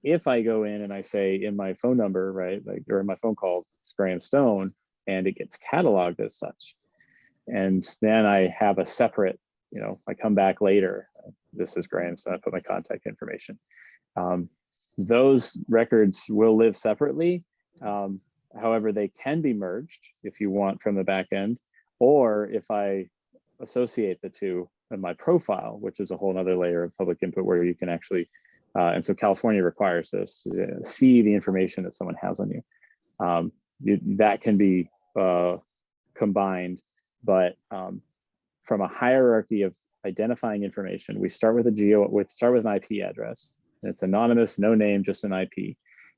if I go in and I say in my phone number, right, or in my phone call, it's Graham Stone, and it gets cataloged as such, and then I have a separate, I come back later, this is Graham Stone, I put my contact information. Those records will live separately. However, they can be merged if you want from the back end, or if I associate the two in my profile, which is a whole other layer of public input where you can actually, and so California requires this, see the information that someone has on you. That can be combined, but from a hierarchy of identifying information, we start with start with an IP address. It's anonymous, no name, just an IP.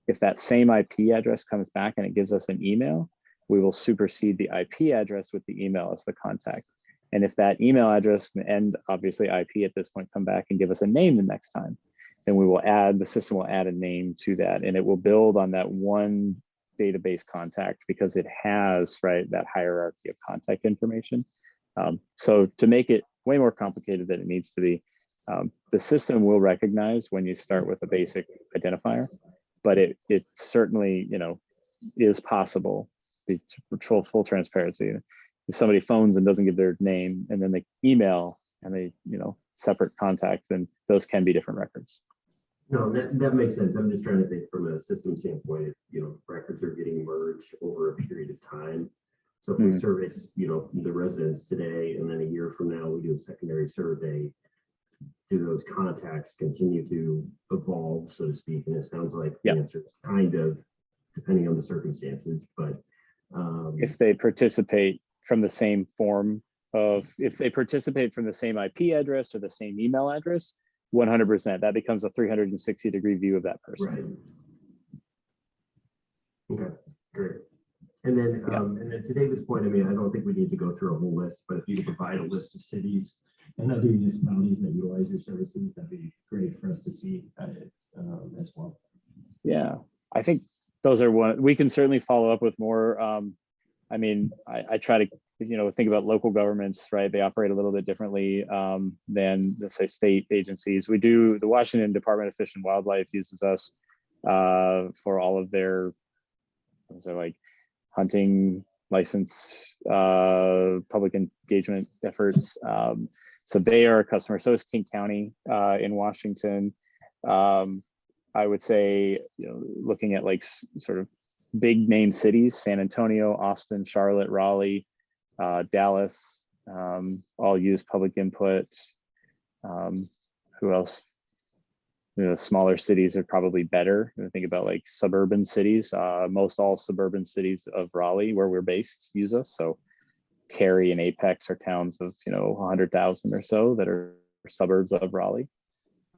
If that same IP address comes back and it gives us an email, we will supersede the IP address with the email as the contact. And if that email address and obviously IP at this point come back and give us a name the next time, then the system will add a name to that, and it will build on that one database contact because it has, right, that hierarchy of contact information. So to make it way more complicated than it needs to be, the system will recognize when you start with a basic identifier, but it certainly, is possible for full transparency. If somebody phones and doesn't give their name and then they email and they, separate contact, then those can be different records. No, that makes sense. I'm just trying to think from a system standpoint, if, records are getting merged over a period of time. So if we service, the residents today, and then a year from now, we do a secondary survey, do those contacts continue to evolve, so to speak? And it sounds like the answer is kind of, depending on the circumstances, but if they participate from the same if they participate from the same IP address or the same email address, 100%, that becomes a 360-degree view of that person. Right. Okay, great. And then to David's point, I don't think we need to go through a whole list, but if you could provide a list of cities and other municipalities that utilize your services, that'd be great for us to see as well. Yeah, I think those are we can certainly follow up with more. I try to, think about local governments, right? They operate a little bit differently than, let's say, state agencies. The Washington Department of Fish and Wildlife uses us for all of their, hunting license, public engagement efforts. So they are a customer. So is King County in Washington. I would say, looking at sort of big name cities, San Antonio, Austin, Charlotte, Raleigh, Dallas, all use public input. Who else? Smaller cities are probably better. I think about suburban cities. Most all suburban cities of Raleigh, where we're based, use us. So Cary and Apex are towns of 100,000 or so that are suburbs of Raleigh.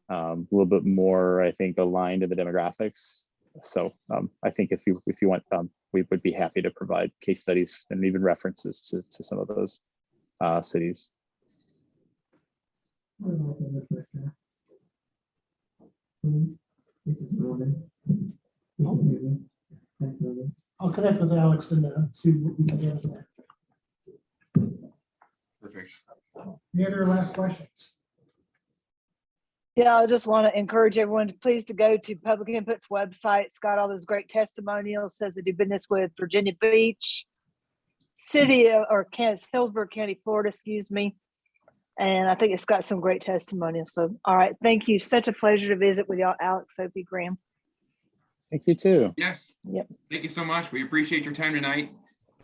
A little bit more, I think, aligned to the demographics. So I think if you want, we would be happy to provide case studies and even references to some of those cities. I'll connect with Alex and see what we can get with that. Perfect. Any other last questions? Yeah, I just want to encourage everyone to please to go to Public Input's website. It's got all those great testimonials, says they do business with Virginia Beach, Hillsborough County, Florida, excuse me. And I think it's got some great testimonials. So, all right. Thank you. Such a pleasure to visit with y'all, Alex, Sophie, Graham. Thank you too. Yes. Yep. Thank you so much. We appreciate your time tonight.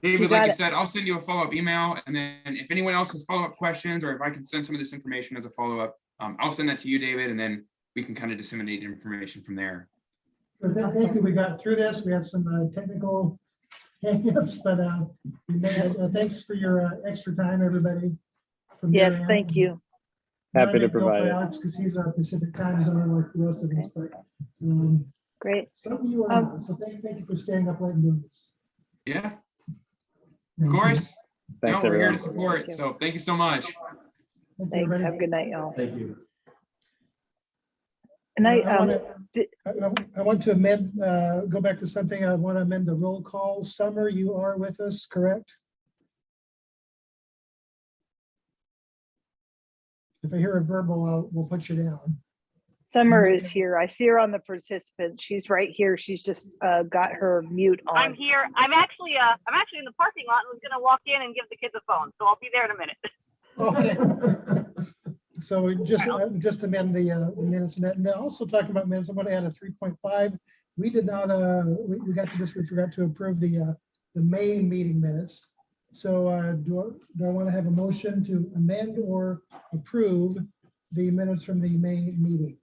David, like I said, I'll send you a follow-up email. And then if anyone else has follow-up questions, or if I can send some of this information as a follow-up, I'll send that to you, David, and then we can kind of disseminate information from there. Sure, thank you. We got through this. We had some technical hang-ups, but thanks for your extra time, everybody. Yes, thank you. Happy to provide it. Alex, because he's our Pacific time zone like the rest of us. But great. Some of you are not, so thank you for staying up late and doing this. Yeah, of course. Thanks, We're here everyone. to support. So thank you so much. Thanks. Have a good night, y'all. Thank you. And I want to amend, go back to something. I want to amend the roll call. Summer, you are with us, correct? If I hear a verbal, we'll put you down. Summer is here. I see her on the participant. She's right here. She's just got her mute on. I'm here. I'm actually in the parking lot and was gonna walk in and give the kids a phone. So I'll be there in a minute. Okay. So just amend the minutes, and then also talking about minutes, I'm going to add a 3.5. We did not, we got to this, we forgot to approve the May meeting minutes. So do I want to have a motion to amend or approve the minutes from the May meeting?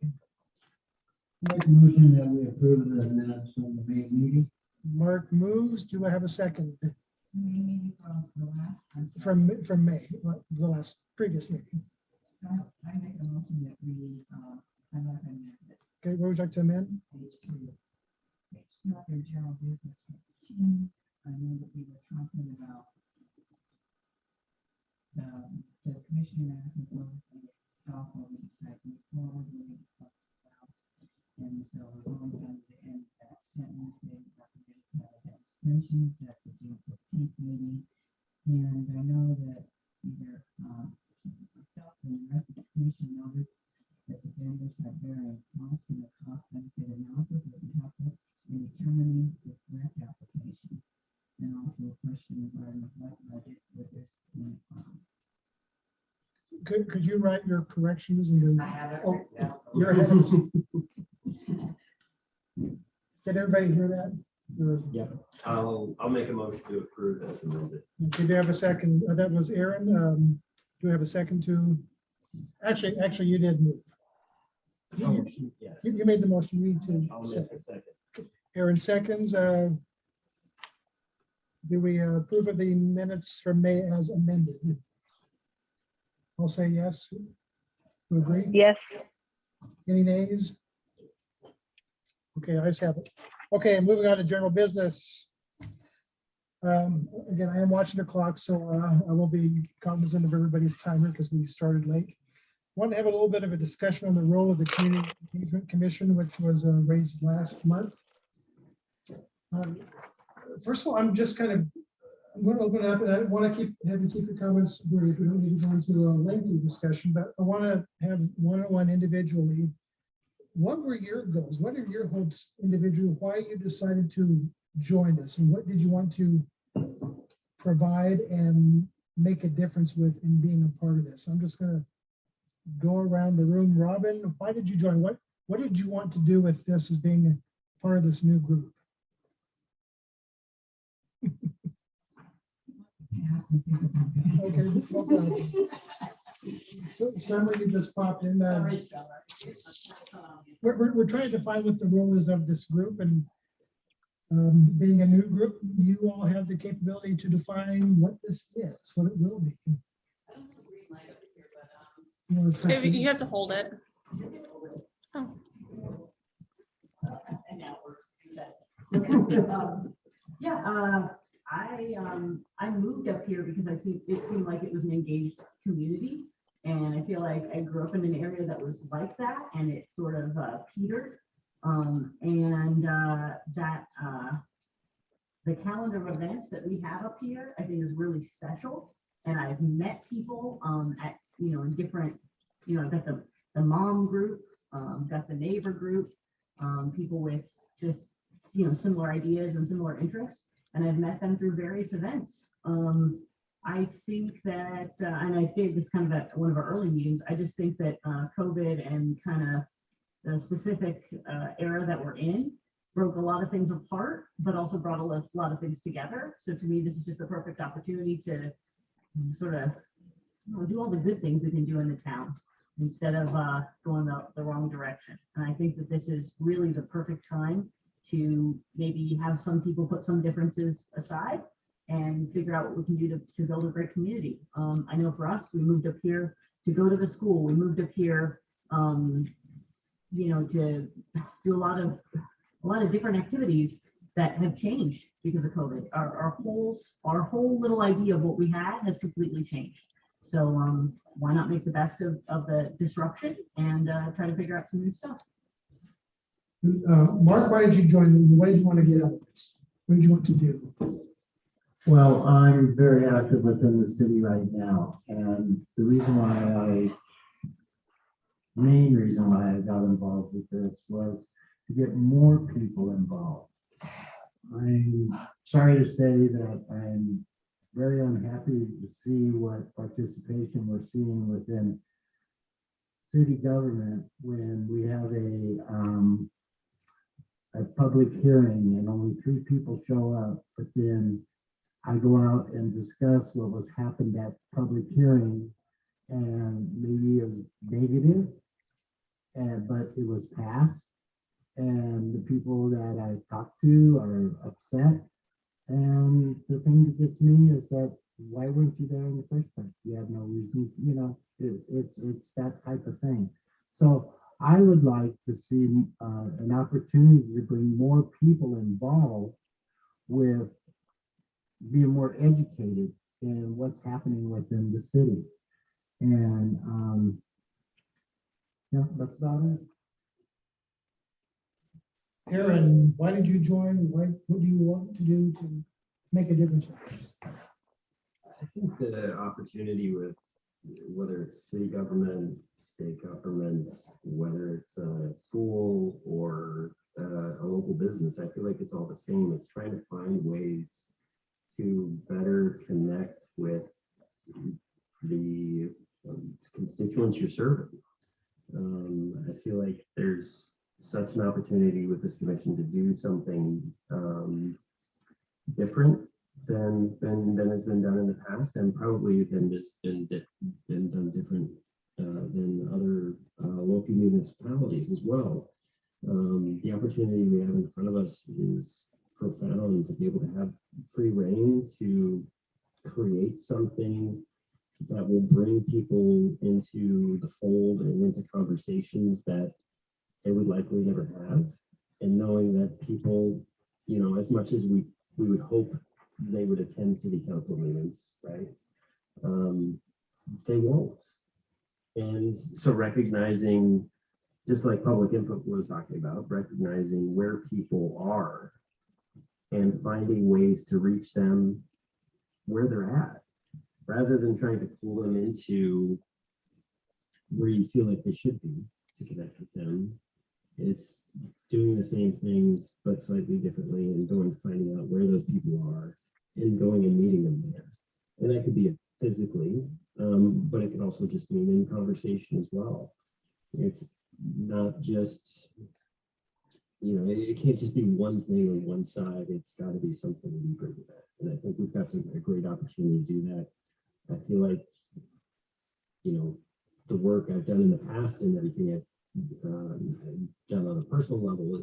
Make a motion that we approve the minutes from the May meeting. Mark moves. Do I have a second? Maybe from the last. I'm sorry. from May, the last previous meeting. So I make a motion that we, I recommend that Okay, what would you like to amend? page two. Page two of your general business. section. I know that we were talking about the commissioner asking for the software website before we talked about. And so we're going down to the end of that sentence, they recommend demonstrations at the June 15th meeting. And I know that either myself and the rest of the commission noted that the vendors have varying costs and the cost benefit analysis that we have to in determining the grant application. And also a question regarding what budget with this. Could you write your corrections and then? I have it. Oh, you're ahead of us. Did everybody hear that? Or- Yeah, I'll make a motion to approve as amended. Did you have a second? That was Aaron. Do we have a second to? Actually, you did move. Yes. You made the motion. We need I'll to. make a second. Aaron seconds. Do we approve of the minutes from May as amended? I'll say yes. We agree? Yes. Any nays? Okay, I just have it. Okay, moving on to general business. Again, I am watching the clock, so I will be cognizant of everybody's timer because we started late. Want to have a little bit of a discussion on the role of the Community Engagement Commission, which was raised last month. First of all, I'm just kind of, I'm going to open it up, and I want to have you keep your comments brief. We don't need to go into a lengthy discussion, but I want to have one-on-one individually. What were your goals? What are your hopes individually? Why you decided to join this, and what did you want to provide and make a difference with in being a part of this? I'm just going to go around the room. Robin, why did you join? What did you want to do with this as being a part of this new group? Okay, no problem. So, Summer, you just popped in. We're trying to find what the role is of this group, and being a new group, you all have the capability to define what this is, what it will be. You know, it's If you have to hold it. Oh, Yeah, I moved up here because it seemed like it was an engaged community. And I feel like I grew up in an area that was like that, and it sort of petered. The calendar of events that we have up here, I think is really special. And I've met people at, in different, I've got the mom group, got the neighbor group, people with just, similar ideas and similar interests. And I've met them through various events. I think that, and I stated this kind of at one of our early meetings, I just think that COVID and kind of the specific era that we're in broke a lot of things apart, but also brought a lot of things together. So to me, this is just a perfect opportunity to sort of do all the good things we can do in the town instead of going the wrong direction. And I think that this is really the perfect time to maybe have some people put some differences aside and figure out what we can do to build a great community. I know for us, we moved up here to go to the school. We moved up here, to do a lot of different activities that have changed because of COVID. Our whole little idea of what we had has completely changed. So why not make the best of the disruption and try to figure out some new stuff? Mark, why did you join? What did you want to get out of this? What did you want to do? Well, I'm very active within the city right now, and the main reason why I got involved with this was to get more people involved. I'm sorry to say that I'm very unhappy to see what participation we're seeing within city government when we have a public hearing and only 3 people show up, but then I go out and discuss what was happened at public hearing, and maybe it was negative, but it was passed, and the people that I talked to are upset, And the thing that gets me is that, why weren't you there in the first place? You had no reason, it's that type of thing. So I would like to see an opportunity to bring more people involved with being more educated in what's happening within the city. And, that's about it. Aaron, why did you join? What do you want to do to make a difference with this? I think the opportunity with whether it's city government, state government, whether it's a school or a local business, I feel like it's all the same. It's trying to find ways to better connect with the constituents you're serving. I feel like there's such an opportunity with this commission to do something different than has been done in the past, and probably been done different than other local municipalities as well. The opportunity we have in front of us is profound, to be able to have free reign to create something that will bring people into the fold and into conversations that they would likely never have. And knowing that people, as much as we would hope they would attend city council meetings, right? They won't. And so recognizing, just like public input was talking about, recognizing where people are and finding ways to reach them where they're at, rather than trying to pull them into where you feel like they should be to connect with them. It's doing the same things, but slightly differently, and finding out where those people are and going and meeting them there. And that could be physically, but it could also just be in conversation as well. It's not just, it can't just be one thing on one side. It's got to be something deeper than that. And I think we've got a great opportunity to do that. I feel like, the work I've done in the past and everything I've done on a personal level,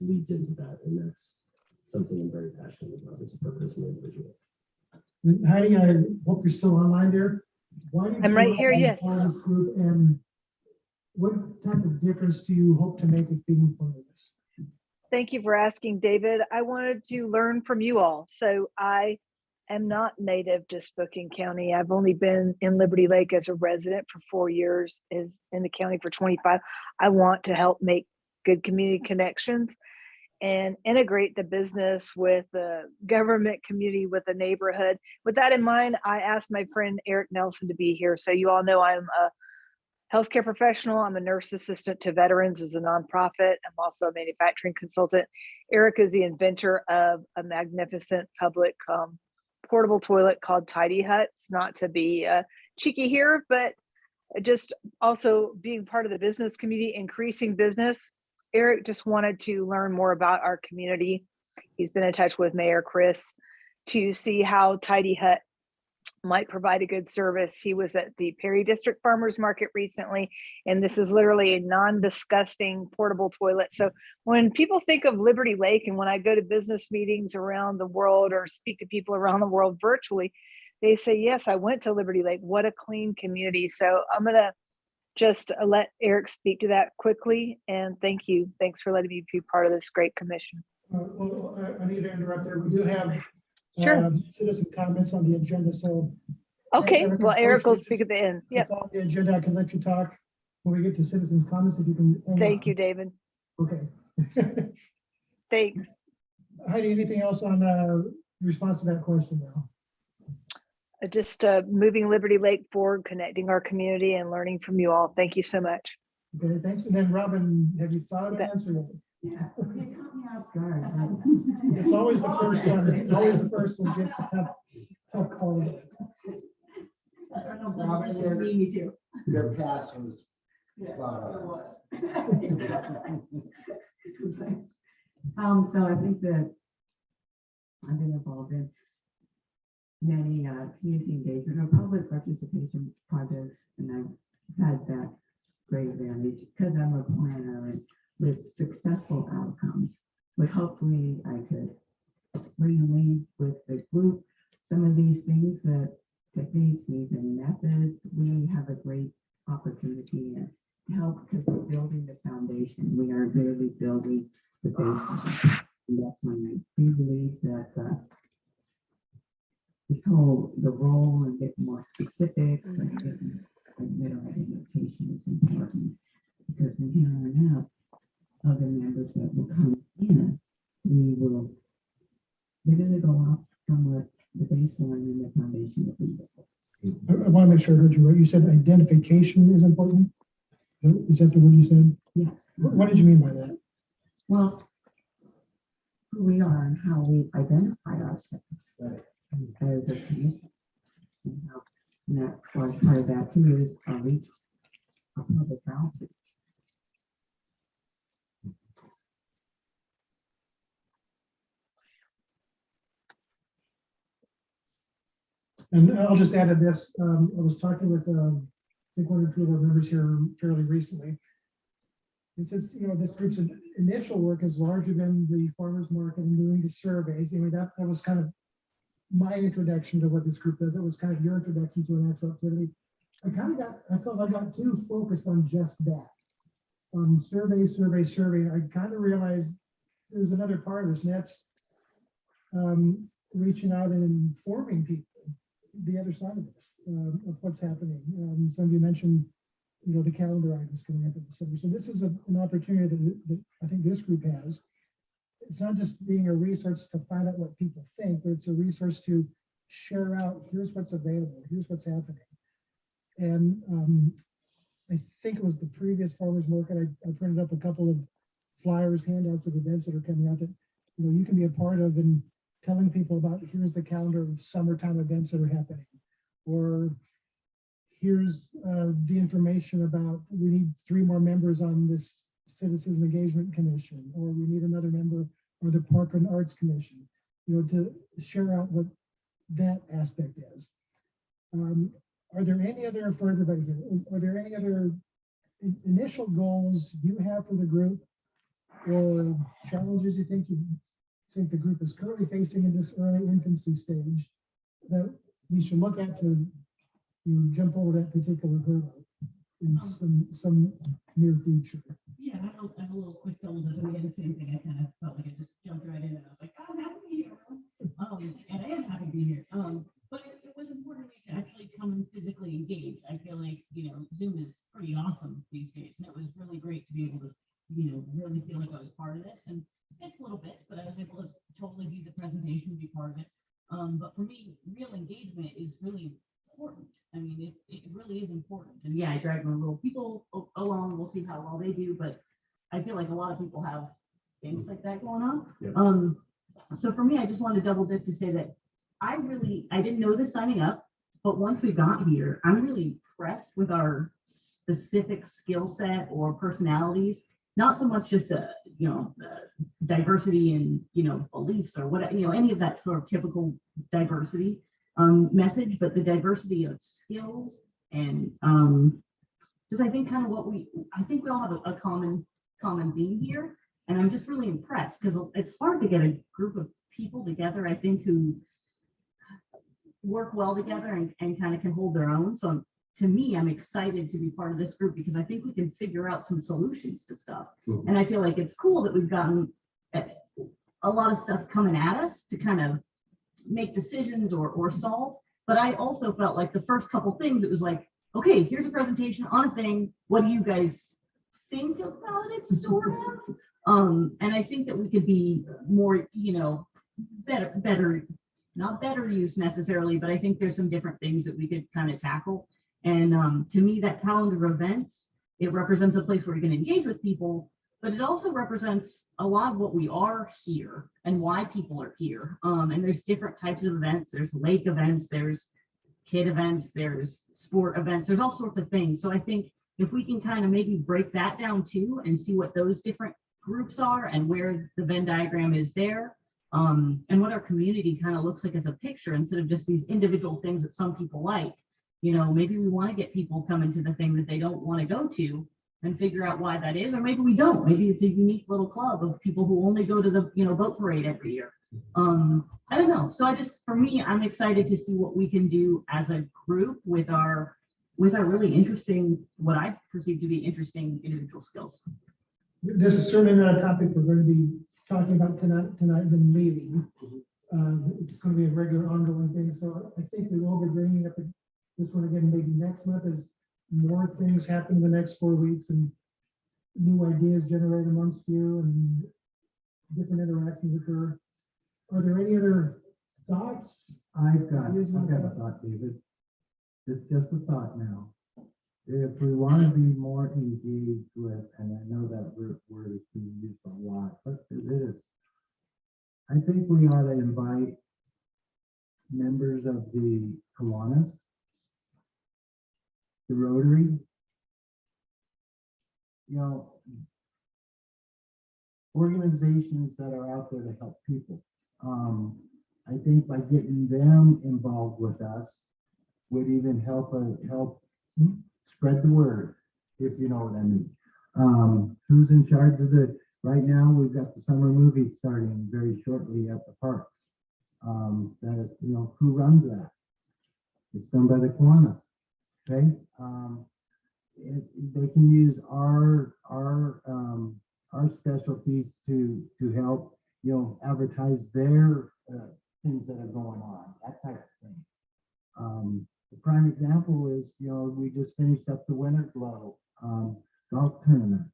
leads into that. And that's something I'm very passionate about as a person and individual. Heidi, I hope you're still online there. Why did I'm you right want here, to be yes. part of this group, and what type of difference do you hope to make with being part of this? Thank you for asking, David. I wanted to learn from you all. So I am not native to Spokane County. I've only been in Liberty Lake as a resident for 4 years, is in the county for 25. I want to help make good community connections and integrate the business with the government community, with the neighborhood. With that in mind, I asked my friend Eric Nelson to be here. So you all know I'm a healthcare professional. I'm a nurse assistant to veterans as a nonprofit. I'm also a manufacturing consultant. Eric is the inventor of a magnificent public portable toilet called Tidy Huts. Not to be cheeky here, but just also being part of the business community, increasing business. Eric just wanted to learn more about our community. He's been in touch with Mayor Chris to see how Tidy Hut might provide a good service. He was at the Perry District Farmers Market recently, and this is literally a non-disgusting portable toilet. So when people think of Liberty Lake, and when I go to business meetings around the world or speak to people around the world virtually, they say, yes, I went to Liberty Lake. What a clean community. So I'm going to just let Eric speak to that quickly. And thank you. Thanks for letting me be part of this great commission. Well, I need to interrupt there. We do have Sure. Citizen comments on the agenda. So Okay, Eric, well, Eric will unfortunately, speak at the end. Yep. on the agenda, I can let you talk when we get to citizens comments, if you can. Thank you, David. Okay. Thanks. Heidi, anything else on response to that question now? Just moving Liberty Lake forward, connecting our community and learning from you all. Thank you so much. Okay, thanks. And then Robin, have you thought of an answer yet? Yeah, they caught me off guard. It's always the first one. It's always the first one gets a tough call. I don't know, but Robin, you need me to. Your passion was spot on. So I think that I've been involved in many community engagement or public participation projects, and I've had that great advantage because I'm a planner and with successful outcomes. But hopefully I could rearrange with the group some of these things, that techniques, needs, and methods, we have a great opportunity and help, because we're building the foundation. We are really building the baseline. And that's when I do believe that this whole, the role and get more specifics and getting a middle education is important, because from here on out, other members that will come in, they're gonna go off from what the baseline and the foundation will be. I want to make sure I heard you right. You said identification is important. Is that the word you said? Yes. What did you mean by that? Well, who we are and how we identify ourselves as a community. And that part of that too is our reach, our public outreach. And I'll just add to this. I was talking with, I think one or two of our members here fairly recently. And since, this group's initial work has largely been the farmers market and doing the surveys, that was kind of my introduction to what this group does. It was kind of your introduction to an actual activity. I felt I got too focused on just that. Survey. I kind of realized there's another part of this, and that's reaching out and informing people the other side of this, of what's happening. Some of you mentioned, the calendar items coming up in December. So this is an opportunity that I think this group has. It's not just being a resource to find out what people think, but it's a resource to share out, here's what's available, here's what's happening. And I think it was the previous farmers market, I printed up a couple of flyers, handouts of events that are coming out that you can be a part of, and telling people about, here's the calendar of summertime events that are happening, or here's the information about, we need 3 more members on this Citizens Engagement Commission, or we need another member or the Park and Arts Commission, to share out what that aspect is. Are there any other, for everybody here, are there any other initial goals you have for the group, or challenges you think the group is currently facing in this early infancy stage that we should look at to jump over that particular hurdle in some near future? Yeah, I have a little quick double dip. Again, same thing. I kind of felt like I just jumped right in, and I was like, oh, I'm happy to be here. And I am happy to be here. But it was important to me to actually come and physically engage. I feel like, Zoom is pretty awesome these days, and it was really great to be able to, really feel like I was part of this, and just little bits, but I was able to totally view the presentation, be part of it. But for me, real engagement is really important. I mean, it really is important. And yeah, I drag my little people along. We'll see how well they do, but I feel like a lot of people have things like that going on. Yeah. So for me, I just want to double dip to say that I didn't know this signing up, but once we got here, I'm really impressed with our specific skill set or personalities. Not so much just diversity in beliefs or what any of that sort of typical diversity message, but the diversity of skills and because I think kind of I think we all have a common theme here, and I'm just really impressed because it's hard to get a group of people together, I think, who work well together and kind of can hold their own. So to me, I'm excited to be part of this group because I think we can figure out some solutions to stuff. Mm-hmm. And I feel like it's cool that we've gotten a lot of stuff coming at us to kind of make decisions or solve. But I also felt like the first couple things, it was like, okay, here's a presentation on a thing. What do you guys think about it, sort of? And I think that we could be more, better, not better use necessarily, but I think there's some different things that we could kind of tackle. And to me, that calendar of events, it represents a place where we can engage with people, but it also represents a lot of what we are here and why people are here. And there's different types of events. There's lake events, there's kid events, there's sport events, there's all sorts of things. So I think if we can kind of maybe break that down too and see what those different groups are and where the Venn diagram is there, and what our community kind of looks like as a picture instead of just these individual things that some people like. Maybe we want to get people coming to the thing that they don't want to go to and figure out why that is, or maybe we don't. Maybe it's a unique little club of people who only go to the boat parade every year. I don't know. So for me, I'm excited to see what we can do as a group with our really interesting, what I perceive to be interesting individual skills. This is certainly not a topic we're going to be talking about tonight in the meeting. It's going to be a regular ongoing thing. So I think we will be bringing up this one again, maybe next month, as more things happen in the next 4 weeks and new ideas generate amongst you and different interactions occur. Are there any other thoughts? I've got a thought, David. It's just a thought now. If we want to be more engaged with, and I know that word is being used a lot, but it is. I think we ought to invite members of the Kiwanis, the Rotary, organizations that are out there to help people. I think by getting them involved with us would even help spread the word, if you know what I mean. Who's in charge of right now, we've got the summer movie starting very shortly at the parks. Who runs that? It's done by the Kiwanis. Okay. They can use our specialties to help, advertise their things that are going on, that type of thing. The prime example is, we just finished up the Winter Glow golf tournament.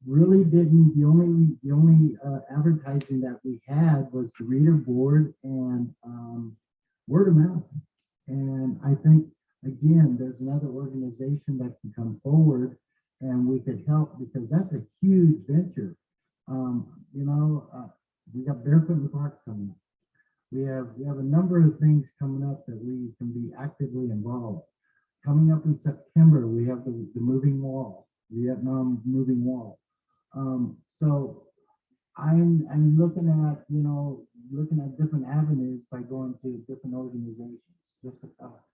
Really didn't, the only advertising that we had was the reader board and word of mouth. And I think, again, there's another organization that can come forward and we could help, because that's a huge venture. We got Barefoot in the Park coming up. We have a number of things coming up that we can be actively involved. Coming up in September, we have the moving wall, Vietnam moving wall. So I'm looking at different avenues by going to different organizations. Just a thought.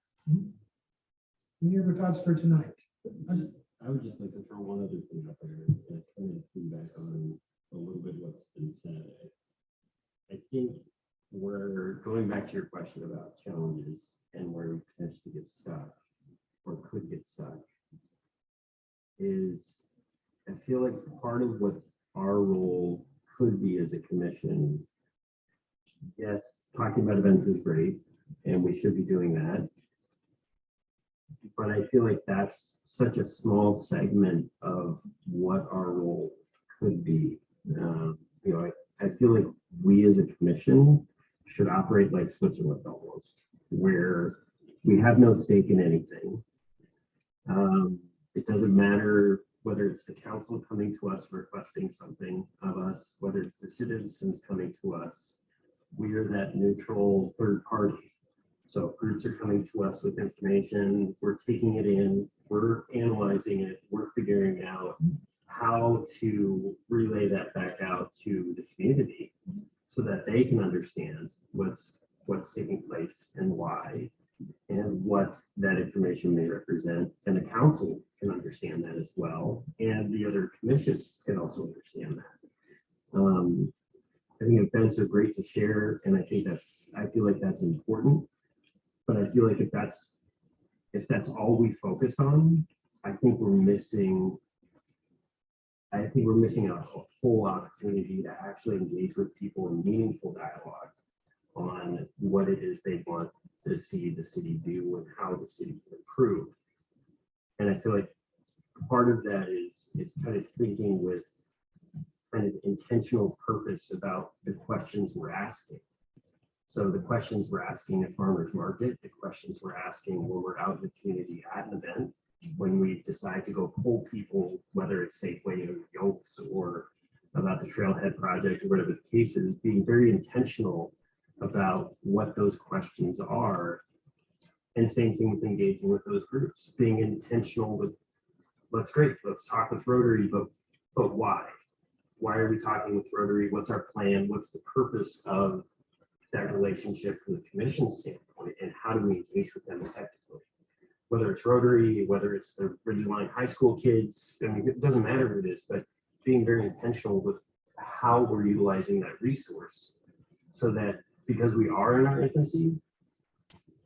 Any other thoughts for tonight? I would just like to throw one other thing out there and kind of feedback on a little bit what's been said. I think we're going back to your question about challenges and where we potentially get stuck or could get stuck is, I feel like part of what our role could be as a commission, yes, talking about events is great and we should be doing that. But I feel like that's such a small segment of what our role could be. I feel like we as a commission should operate like Switzerland almost, where we have no stake in anything. It doesn't matter whether it's the council coming to us requesting something of us, whether it's the citizens coming to us. We are that neutral third party. So if groups are coming to us with information, we're taking it in, we're analyzing it, we're figuring out how to relay that back out to the community so that they can understand what's taking place and why, and what that information may represent. And the council can understand that as well. And the other commissions can also understand that. I think events are great to share. And I feel like that's important. But I feel like if that's all we focus on, I think we're missing a whole opportunity to actually engage with people in meaningful dialogue on what it is they want to see the city do and how the city can improve. And I feel like part of that is kind of thinking with kind of intentional purpose about the questions we're asking. So the questions we're asking at farmers market, the questions we're asking when we're out in the community at an event, when we decide to go pull people, whether it's Safeway or Yolks or about the Trailhead Project or whatever the case is, being very intentional about what those questions are. And same thing with engaging with those groups, being intentional with, that's great, let's talk with Rotary, but why? Why are we talking with Rotary? What's our plan? What's the purpose of that relationship from the commission standpoint, and how do we engage with them effectively? Whether it's Rotary, whether it's the Ridgeline High School kids, I mean, it doesn't matter who it is, but being very intentional with how we're utilizing that resource. So that because we are in our infancy,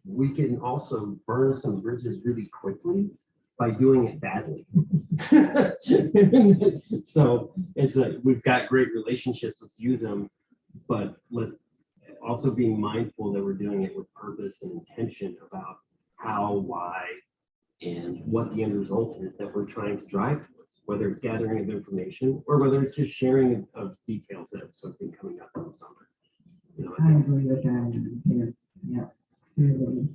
we can also burn some bridges really quickly by doing it badly. So it's like, we've got great relationships, let's use them, but let's also being mindful that we're doing it with purpose and intention about how, why, and what the end result is that we're trying to drive towards, whether it's gathering of information or whether it's just sharing of details of something coming up in the summer. You know, I agree with that. Yeah. Really.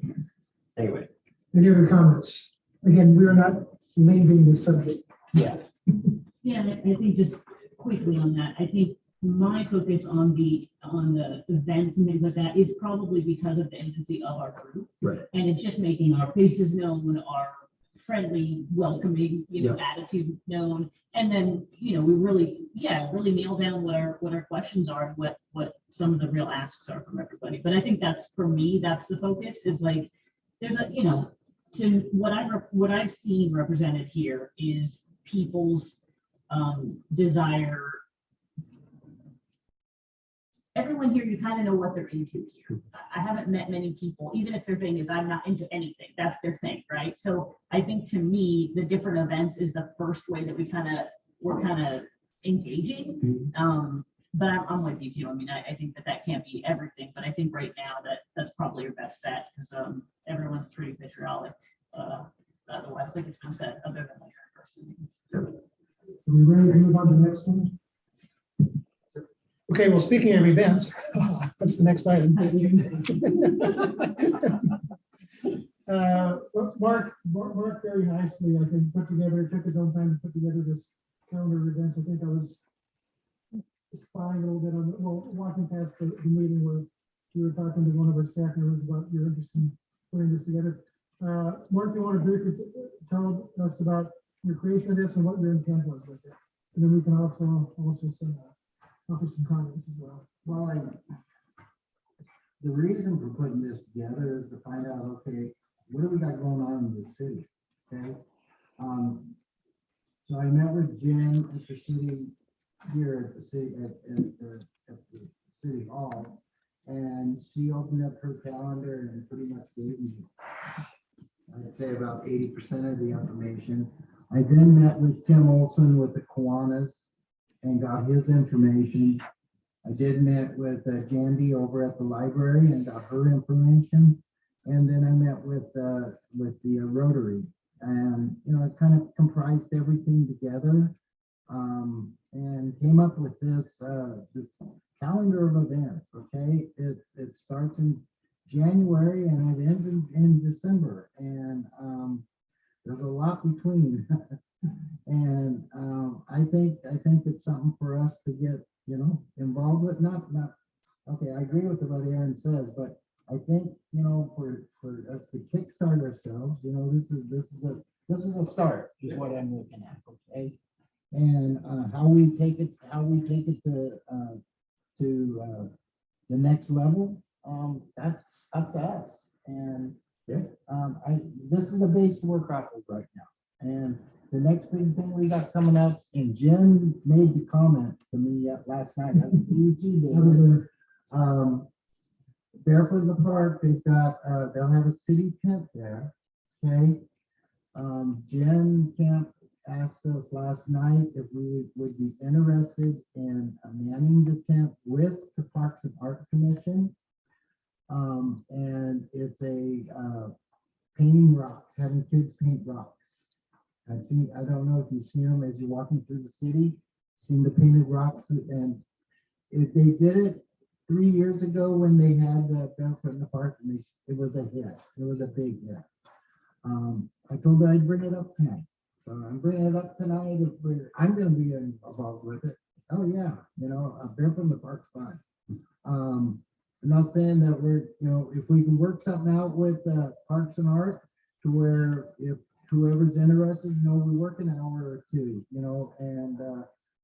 anyway, Any other comments? Again, we are not leaving the subject. yeah. Yeah, and I think just quickly on that, I think my focus on the events and things like that is probably because of the infancy of our group. Right. And it's just making our faces known, our friendly, welcoming, attitude known. And then, we really nail down what our questions are, and what some of the real asks are from everybody. But I think that's, for me, that's the focus, is like, there's a, to what I've seen represented here is people's desire. Everyone here, you kind of know what they're into here. I haven't met many people, even if their thing is I'm not into anything, that's their thing, right? So I think, to me, the different events is the first way that we're kind of engaging. But I'm with you too. I mean, I think that can't be everything, but I think right now that's probably your best bet, because everyone's pretty vitriolic. Otherwise, like it's been said, other than like her person. Are we ready to move on to the next one? Okay, well, speaking of events, that's the next item. Mark very nicely, I think, took his own time to put together this calendar of events. I think I was spying a little bit on, walking past the meeting where we were talking to one of our staff members about your interest in putting this together. Mark, you want to briefly tell us about your creation of this and what your intent was with it? And then we can also offer some comments as well. Well, the reason for putting this together is to find out, okay, what do we got going on in the city? Okay. So I met with Jen at the city here at the city at the city hall, and she opened up her calendar and pretty much gave me, I'd say, about 80% of the information. I then met with Tim Olson with the Kiwanis and got his information. I did met with Jandy over at the library and got her information. And then I met with the Rotary, and it kind of comprised everything together, and came up with this calendar of events. Okay, it starts in January and it ends in December, and there's a lot between. And I think it's something for us to get involved with. Not okay. I agree with what Aaron says, but I think for us to kickstart ourselves, this is a start, is what I'm looking at. Okay, and how we take it to the next level, that's up to us. And this is a base to work off of right now. And the next big thing we got coming up, and Jen made the comment to me last night. Barefoot in the Park, they'll have a city tent there. Okay. Jen Camp asked us last night if we would be interested in manning the tent with the Parks and Art Commission. And it's a painting rocks, having kids paint rocks. I don't know if you've seen them as you're walking through the city, seen the painted rocks. And if they did it 3 years ago when they had Barefoot in the Park, and it was a hit. It was a big hit. I told her I'd bring it up tonight. So I'm bringing it up tonight. I'm going to be involved with it. Oh yeah, Barefoot in the Park's fine. I'm not saying that if we can work something out with Parks and Art to where if whoever's interested, we work an hour or two, and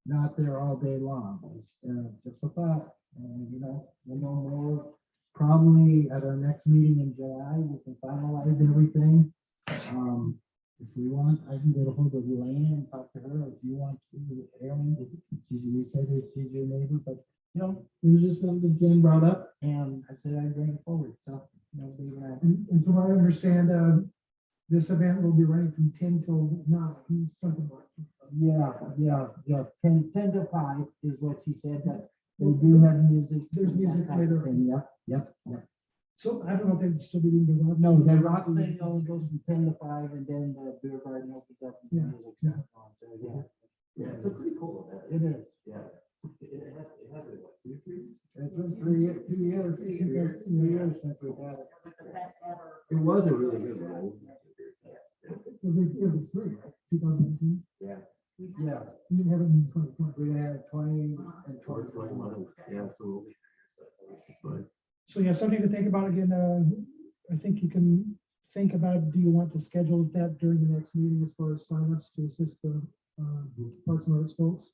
not there all day long. Just a thought, we'll know more probably at our next meeting in July. We can finalize everything. If we want, I can get a hold of Elena and talk to her, if you want to, Aaron, you said that she's your neighbor, but, you know, it was just something Jen brought up, and I said I'd bring it forward, so. Nobody ran. And from what I understand, this event will be running from 10 till 9, something like that. Yeah, 10 to 5 is what she said, but they do have music. There's music later. And yep. So I don't know if they'd still be doing the rock. No, the rock thing only goes from 10 to 5, and then the beer garden opens up. and Yeah, music yeah. goes on, so, Yeah, it's a pretty cool event. It is. Yeah. It has been what, 2 years? It's been 2 years since we've had it. It was a really good one. It was 3, right? 2019. Yeah. Yeah, We didn't have it in 2020. we had 20 and 20, 21. 21. Yeah, so. But So yeah, something to think about again. I think you can think about, do you want to schedule that during the next meeting as far as signups to assist the Parks and Arts folks?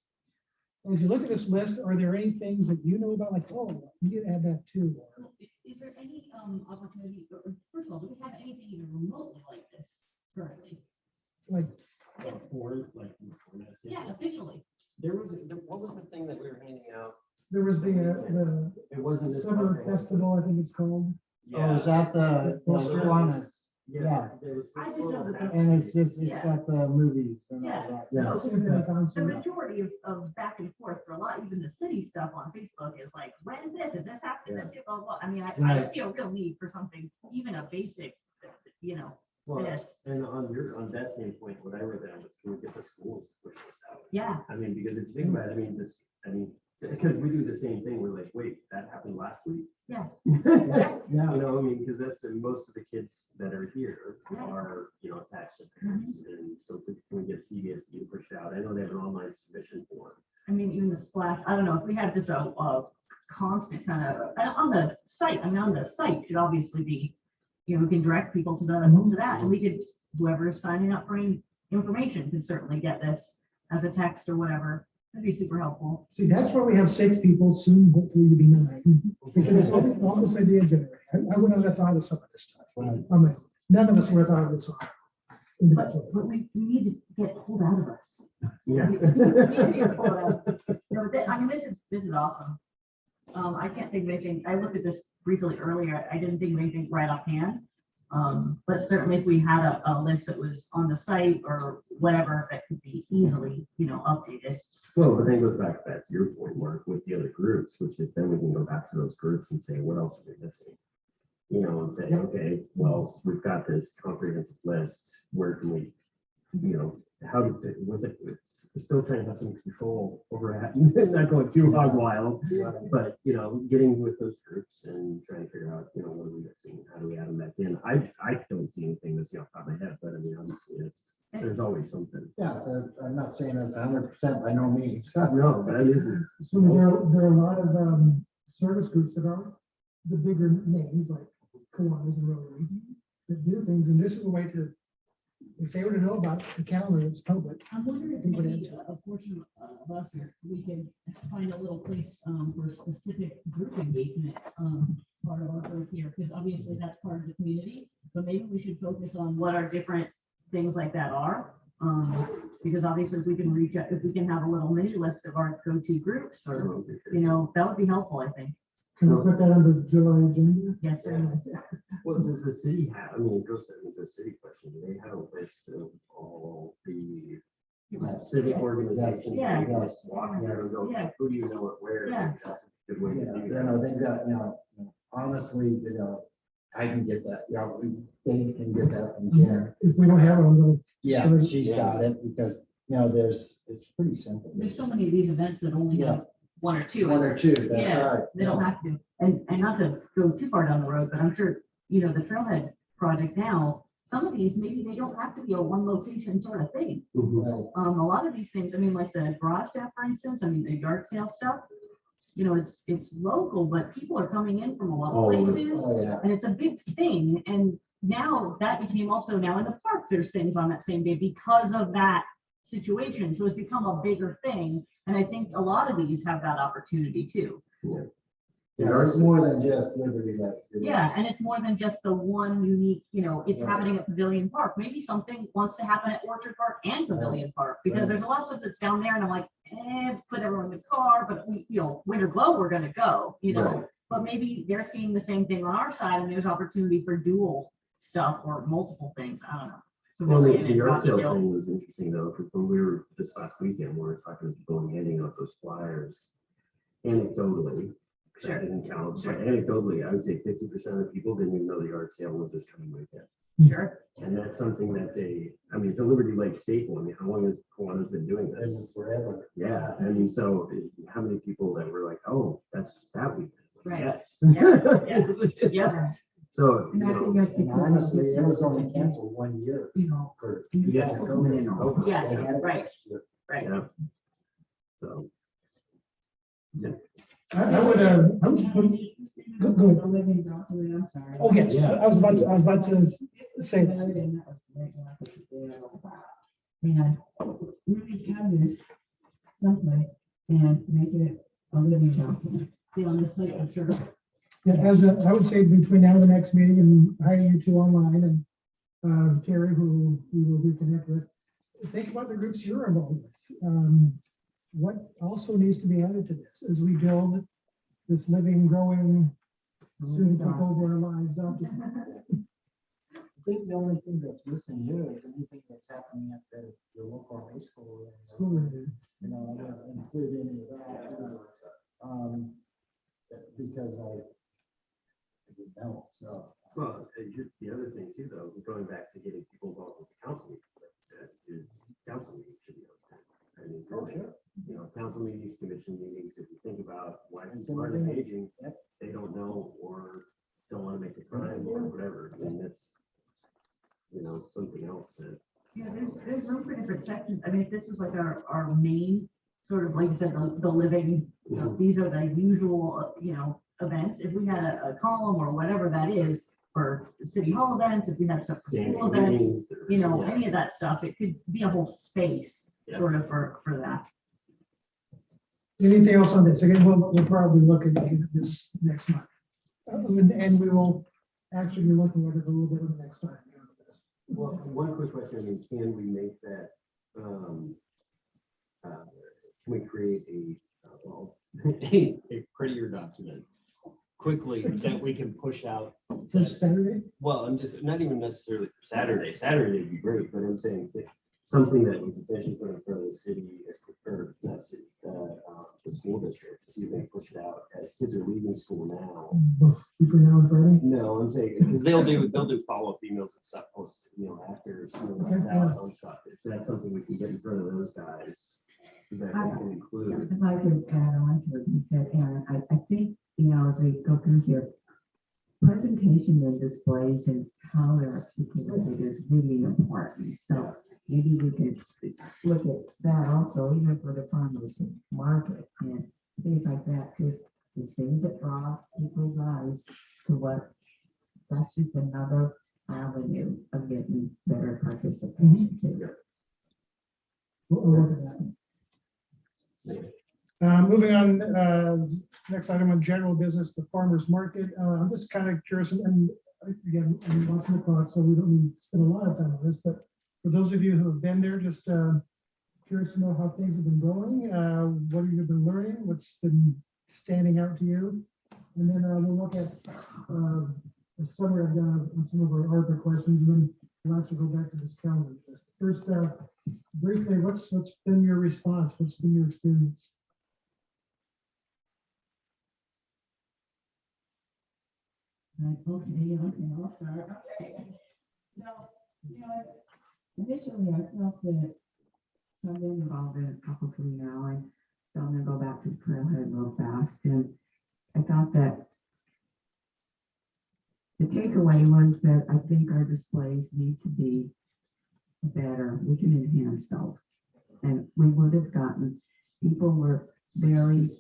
And as you look at this list, are there any things that you know about, like, oh, we need to add that too? Is there any opportunity, or first of all, do we have anything even remotely like this currently? Like, Yeah, officially. What was the thing that we were handing out? there was the It wasn't. this summer conference. festival, I think it's called. Oh, is that the Kiwanis? Yeah. There was I this just know little- that And it's Yeah. got the movies and all Yeah. that. No, Yes. The majority of back and forth for a lot, even the city stuff on Facebook is like, when's this? Is this happening? This year? Blah, blah, blah. I mean, I Right. see a real need for something, even a basic, Well, this. and on that same point, what I wrote down was, can we get the schools to push this out? Yeah. I mean, because if you think about it, because we do the same thing, we're like, wait, that happened last week? Yeah. Yeah, You know, I mean, because that's, and most of the kids that are here Yeah. are, attached to parents, and so can we get CBSU pushed out? I know they have an online submission form. I mean, even the splash, I don't know, if we had just a constant kind of, on the site, on the site should obviously be, we can direct people to that, and we could, whoever's signing up for any information could certainly get this as a text or whatever. That'd be super helpful. See, that's why we have 6 people, soon hopefully to be 9, because it's all this idea generated. I wouldn't have thought of some of this stuff. Right. I mean, none of us would have thought of this. But we need to get pulled out of us. Yeah. We need to get pulled out. I mean, this is awesome. I can't think of anything. I looked at this briefly earlier. I didn't think of anything right offhand. But certainly if we had a list that was on the site or whatever, that could be easily, updated. Well, but then it goes back to your point, Mark, with the other groups, which is then we can go back to those groups and say, what else are we missing? And say, okay, well, we've got this comprehensive list. Where can we, how did it, it's still trying to have some control over it, not going too hog wild, but, getting with those groups and trying to figure out, what are we missing? How do we add them back in? I don't see anything that's off the top of my head, but I mean, obviously there's always something. Yeah, I'm not saying it's 100% by no means. No, that is. So there are a lot of service groups that are the bigger names like Kiwanis and Rotary that do things, and this is a way to, if they were to know about the calendar, it's public. I'm wondering if They would maybe enter. a portion of us here, we could find a little place for specific group engagement, part of our growth here, because obviously that's part of the community, but maybe we should focus on what our different things like that are. Because obviously if we can reach out, if we can have a little mini list of our go-to groups, or, that would be helpful, I think. Can we put that on the July agenda? Yes, sir. Well, does the city have, I mean, it goes to the city question, do they have a list of all the civic organizations? Yeah. You guys walk through and go, Yeah. who do you know it where? Yeah. That's a good way to Yeah, do that. they've got, honestly, I can get that, Dave can get that from Jen. If we don't have it, I'm gonna. Yeah, Sorry. she's got it because, it's pretty simple. There's so many of these events that only have one or two. One or two, that's Yeah, right. they don't have to, and not to go too far down the road, but I'm sure, the Trailhead project now, some of these, maybe they don't have to be a one location sort of thing. Mhm. Right. A lot of these things, I mean, like the garage sale, for instance, the yard sale stuff, it's local, but people are coming in from a lot of Oh, places, Oh, yeah. and it's a big thing, and now that became also now in the park, there's things on that same day because of that situation, so it's become a bigger thing, and I think a lot of these have that opportunity too. Yeah, it's more than just Liberty Lake. Yeah, and it's more than just the one unique, it's Right. happening at Pavilion Park. Maybe something wants to happen at Orchard Park and Pavilion Park, because there's a lot of stuff that's down there and I'm like, put everyone in the car, but we, Winter Glow, we're gonna go, Right. but maybe they're seeing the same thing on our side and there's opportunity for dual stuff or multiple things. I don't know. Well, Pavilion the and yard sale Rocky Hill. thing was interesting though, because when we were this last weekend, we were talking to people and handing out those flyers anecdotally. 'Cause I Sure. didn't count, Sure. but anecdotally, I would say 50% of the people didn't even know the yard sale was this coming weekend. Sure. And that's something that's it's a Liberty Lake staple. I mean, how long has Kiwanis been doing This this? is forever. Yeah, I mean, so how many people that were like, oh, that's that weekend? Right. Yes. Yeah. Yeah. So, And I think that's And because. honestly, it was only canceled 1 year for you guys are coming in. October. Yes, They had it right. last year. Right. yeah. So, I would, I was, go, go. The living document, I'm sorry. Oh, yes, Yeah. I was about to say that. And really have this someplace and make it a living document. Be on this site, I'm sure. Yeah, I would say between now and the next meeting, and Heidi, you two online, and Terry, who we will reconnect with, think about the groups you're involved with. What also needs to be added to this as we build this living, growing, soon to take over our lives document? I think the only thing that's missing here is anything that's happening at the local high school. School review. I don't include any of that, because I didn't know, so. well, and just the other thing too, though, going back to getting people involved with the council meetings, like I said, is council meetings should be open. I mean, Sure. council meetings, commission meetings, if you think about why And people aren't something- engaging, Yep. they don't know or don't want to make the time or whatever, and that's, something else that. Yeah, there's room for different sections. I mean, if this was like our main, sort of like you said, the living, these are the usual, events. If we had a column or whatever that is for city hall events, if we had stuff for standing school events, meetings or- yeah. any of that stuff, it could be a whole space Yeah. sort of for that. Anything else on this? Again, we'll probably look at this next month. And we will actually be looking at it a little bit on the next time. Well, one quick question, I mean, can we make that, can we create a prettier document quickly that we can push out? For Saturday? well, I'm just, not even necessarily for Saturday, Saturday would be great, but I'm saying that something that we can potentially put in front of the city, or not city, the school district, to see if they can push it out as kids are leaving school now. Between now and Friday? No, I'm saying, because they'll do follow-up emails and stuff post, after school runs out on stuff. If that's something we can get in front of those guys, that we can include. If I could add on to what you said, Aaron, I think, as we go through here, presentation and displays and how they're articulated is really important. So maybe we could look at that also, even for the farmers market and things like that, because it's things that draw people's eyes to what, that's just another avenue of getting better participation too. We'll look at that. Moving on, next item on general business, the farmer's market. I'm just kind of curious, and again, I'm watching the clock, so we don't need to spend a lot of time on this, but for those of you who have been there, just curious to know how things have been going. What have you been learning? What's been standing out to you? And then we'll look at the summary I've done on some of our ARPA questions, and then we'll actually go back to this calendar. First, briefly, what's been your response? What's been your experience? Okay, I'll start. Okay. So, initially I felt that, so I've been involved in a couple through now, and so I'm gonna go back to Trailhead real fast, and I thought that the takeaway was that I think our displays need to be better. We can enhance those. And we would have gotten, people were very,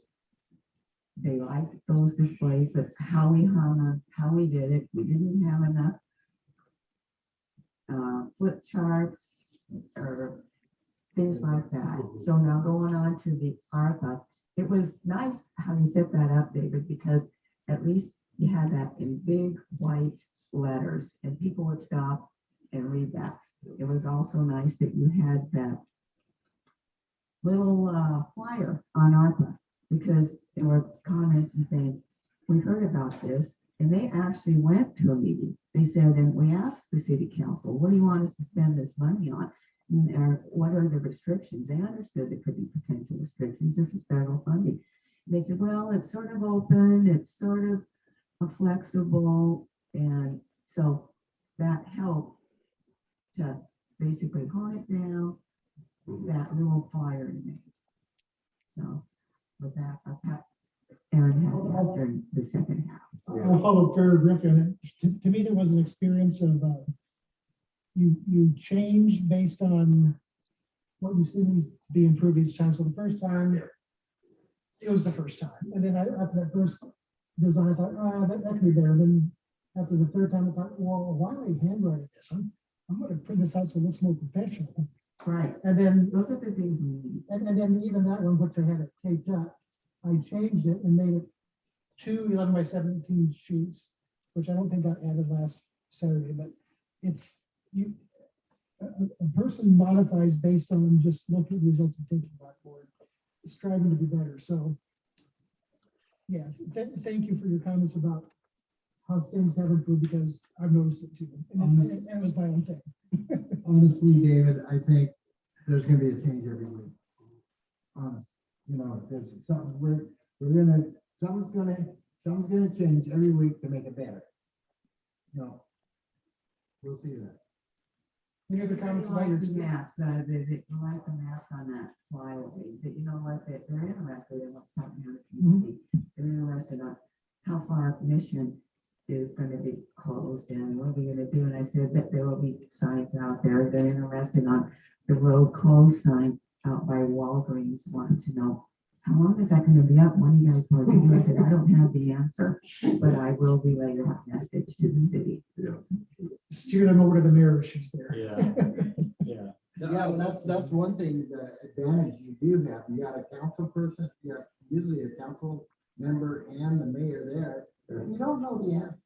they liked those displays, but how we hung them, how we did it, we didn't have enough flip charts or things like that. So now going on to the ARPA, it was nice how you set that up, David, because at least you had that in big white letters and people would stop and read that. It was also nice that you had that little flyer on ARPA, because there were comments and saying, we heard about this, and they actually went to a meeting. They said, and we asked the city council, what do you want us to spend this money on? Or what are the restrictions? They understood there could be potential restrictions. This is federal funding. They said, well, it's sort of open, it's sort of flexible, and so that helped to basically hone it down, that little flyer to me. So with that, I'll pat Aaron had during the second half. I'll follow Fair Griffin. To me, there was an experience of you change based on what you see needs to be improved each time. So the first time, it was the first time. And then after that first design, I thought, that can be better. Then after the third time, I thought, well, why am I handwriting this? I'm going to print this out so it looks more professional. Right. And then those are the things we need. And then even that one, which I had it taped up, I changed it and made it 2 11 by 17 sheets, which I don't think got added last Saturday, but it's a person modifies based on just looking at the results and thinking Blackboard, striving to be better. So yeah, thank you for your comments about how things have improved, because I've noticed it too. And it was my own thing. Honestly, David, I think there's gonna be a change every week. Honest, there's something something's gonna change every week to make it better. We'll see that. Any other comments about your the maps, the maps on that flyover, that you know what, that they're interested in what's happening in the community. They're interested on how far Mission is going to be closed and what are we going to do. And I said that there will be signs out there. They're interested on the road closed sign out by Walgreens, wanting to know how long is that going to be up? When are you guys going to do? I said, I don't have the answer, but I will relay that message to the city. Steer them over to the mirror if she's there. Yeah. Yeah, that's one thing, the advantage you do have. You got a council person, you got usually a council member and the mayor there. You don't know the answer.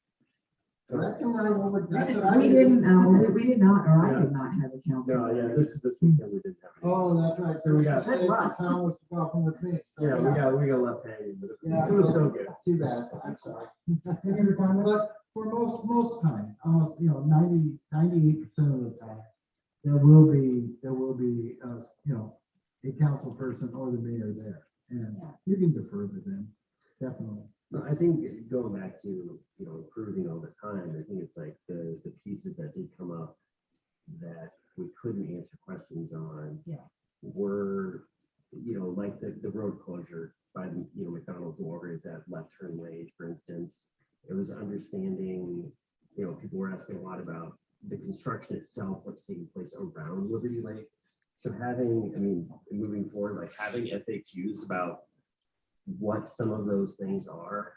So that can run over. We didn't know, we did not, or I did not have a council. No, yeah, this weekend we didn't have. Oh, that's right. So we got- The town was talking with me. So, Yeah, we got left hanging, but Yeah, it was so good. Too bad. I'm sorry. Any other comments? But for most times, almost 98% of the time, there will be a council person or the mayor there, and you can defer to them, definitely. No, I think going back to, improving over time, I think it's like the pieces that did come up that we couldn't answer questions on were, like the road closure by the, McDonald's Walgreens, that left turn lane, for instance. It was understanding, people were asking a lot about the construction itself, what's taking place around Liberty Lake. So moving forward, like having FAQs about what some of those things are.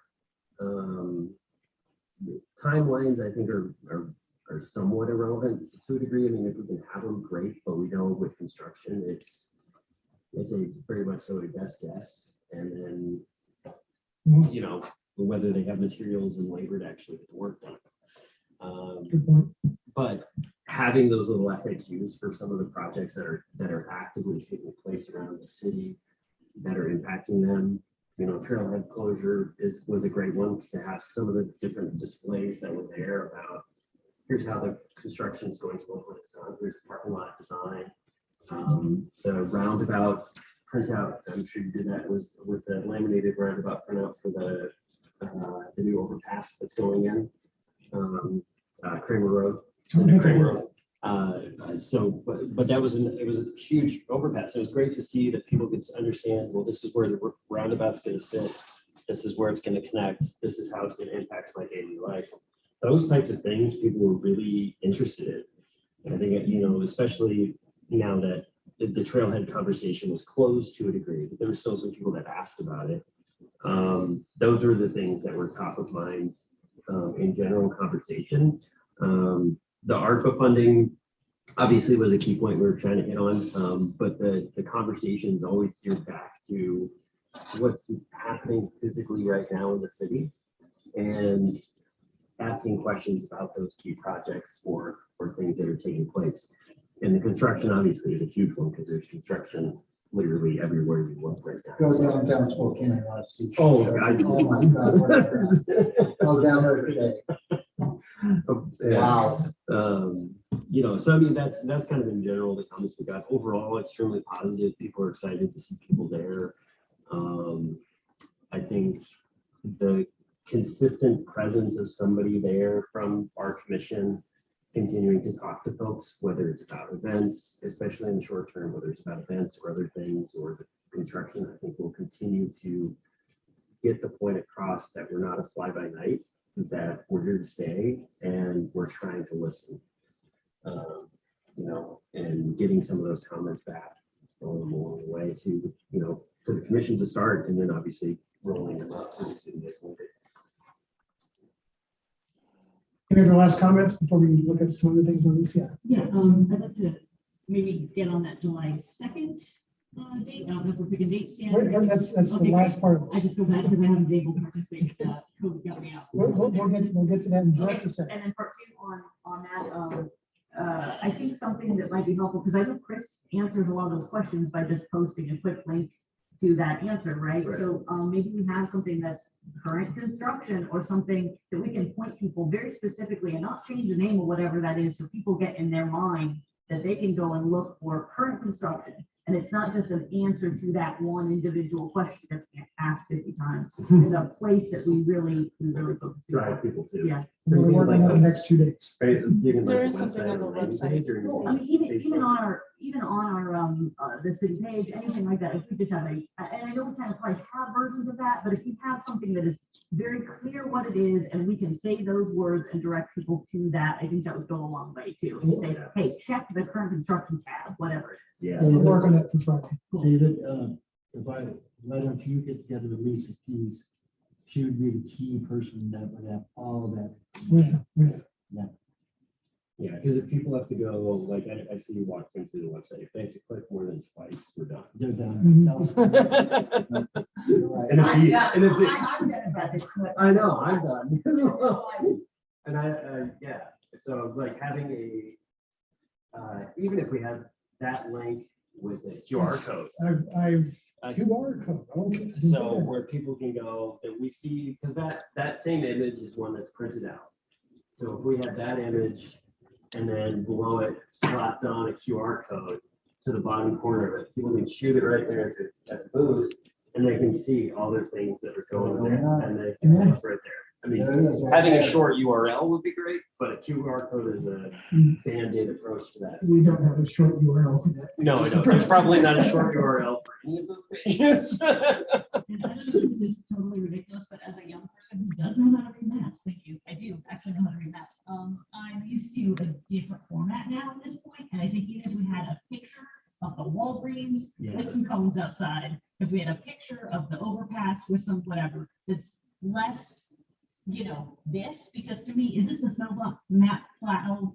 Timelines, I think, are somewhat irrelevant to a degree. If we can have them, great, but we know with construction, it's a very much so a best guess. And then, whether they have materials and labor to actually get the work done. Good point. But having those little FAQs for some of the projects that are actively taking place around the city that are impacting them. Trailhead closure was a great one to have some of the different displays that were there about here's how the construction is going to look when it's done. Here's the parking lot design. The roundabout printout, I'm sure you did that, was with the laminated roundabout printout for the new overpass that's going in. Kramer Road. But that was it was a huge overpass. It was great to see that people could understand, well, this is where the roundabout's going to sit. This is where it's going to connect. This is how it's going to impact my daily life. Those types of things people were really interested in. And I think, especially now that the trailhead conversation was closed to a degree, but there were still some people that asked about it. Those are the things that were top of mind in general conversation. The ARPA funding obviously was a key point we were trying to hit on, but the conversations always steered back to what's happening physically right now in the city and asking questions about those key projects or things that are taking place. And the construction obviously is a huge one because there's construction literally everywhere you look right now. Go downtown Spokane last week. Oh, God. Oh, my God. what a crowd. I was down there today. Wow. You know, so I mean, that's kind of in general the comments we got. Overall, extremely positive. People are excited to see people there. I think the consistent presence of somebody there from our commission, continuing to talk to folks, whether it's about events, especially in the short term, whether it's about events or other things or the construction, I think we'll continue to get the point across that we're not a fly by night, that we're here to stay and we're trying to listen. You know, and getting some of those comments back along the way to, you know, to the commission to start, and then obviously rolling them up to the city as needed. Any other last comments before we look at some other things on this? Yeah. Yeah, I'd like to maybe get on that July 2nd date. I don't know if we're picking dates yet. That's the Okay, last part of I this. just feel bad because I haven't been able to participate. COVID got me out. We'll get to that in just a Okay, second. and then part two on that, I think something that might be helpful, because I know Chris answers a lot of those questions by just posting a quick link to that answer, right? Right. So maybe we have something that's current construction or something that we can point people very specifically and not change the name or whatever that is, so people get in their mind that they can go and look for current construction. And it's not just an answer to that one individual question that's asked 50 times. It's a place that we really focus. Drive people to. Yeah. We're working on the next 2 days. Right, digging like There the is something website on the or landing website. page or Well, I anything. mean, even on our the city page, anything like that, if we just have and I know we kind of probably have versions of that, but if you have something that is very clear what it is, and we can say those words and direct people to that, I think that would go a long way too. And say, hey, check the current construction tab, whatever it is. Yeah. We'll work on that for Friday. Cool. David, why don't you get together with Lisa Keys? She would be the key person that would have all of that. Yeah, because if people have to go, like I see you walking through the website, if they have to click more than twice, we're done. They're done. Mhm. You're right. And if you, and if it- I'm gonna bet the clip. I know, I'm done. And yeah, so like having even if we had that link with a QR code. I've uh, QR code, okay. So where people can go that we see, because that same image is one that's printed out. So if we had that image and then below it slapped on a QR code to the bottom corner of it, people can shoot it right there at the booth and they can see all their things that are going there and they can tell us right there. I mean, There it is, right having a there. short URL would be great, but a QR code is a Band-Aid approach to that. We don't have a short URL for that. No, I don't. There's probably not a short URL for any of those pages. And I don't know if this is totally ridiculous, but as a young person who does know how to read maps, thank you, I do actually know how to read maps. I'm used to a different format now at this point, and I think even if we had a picture of the Walgreens with some cones outside, if we had a picture of the overpass with some whatever, that's less, this, because to me, is this a snowball map,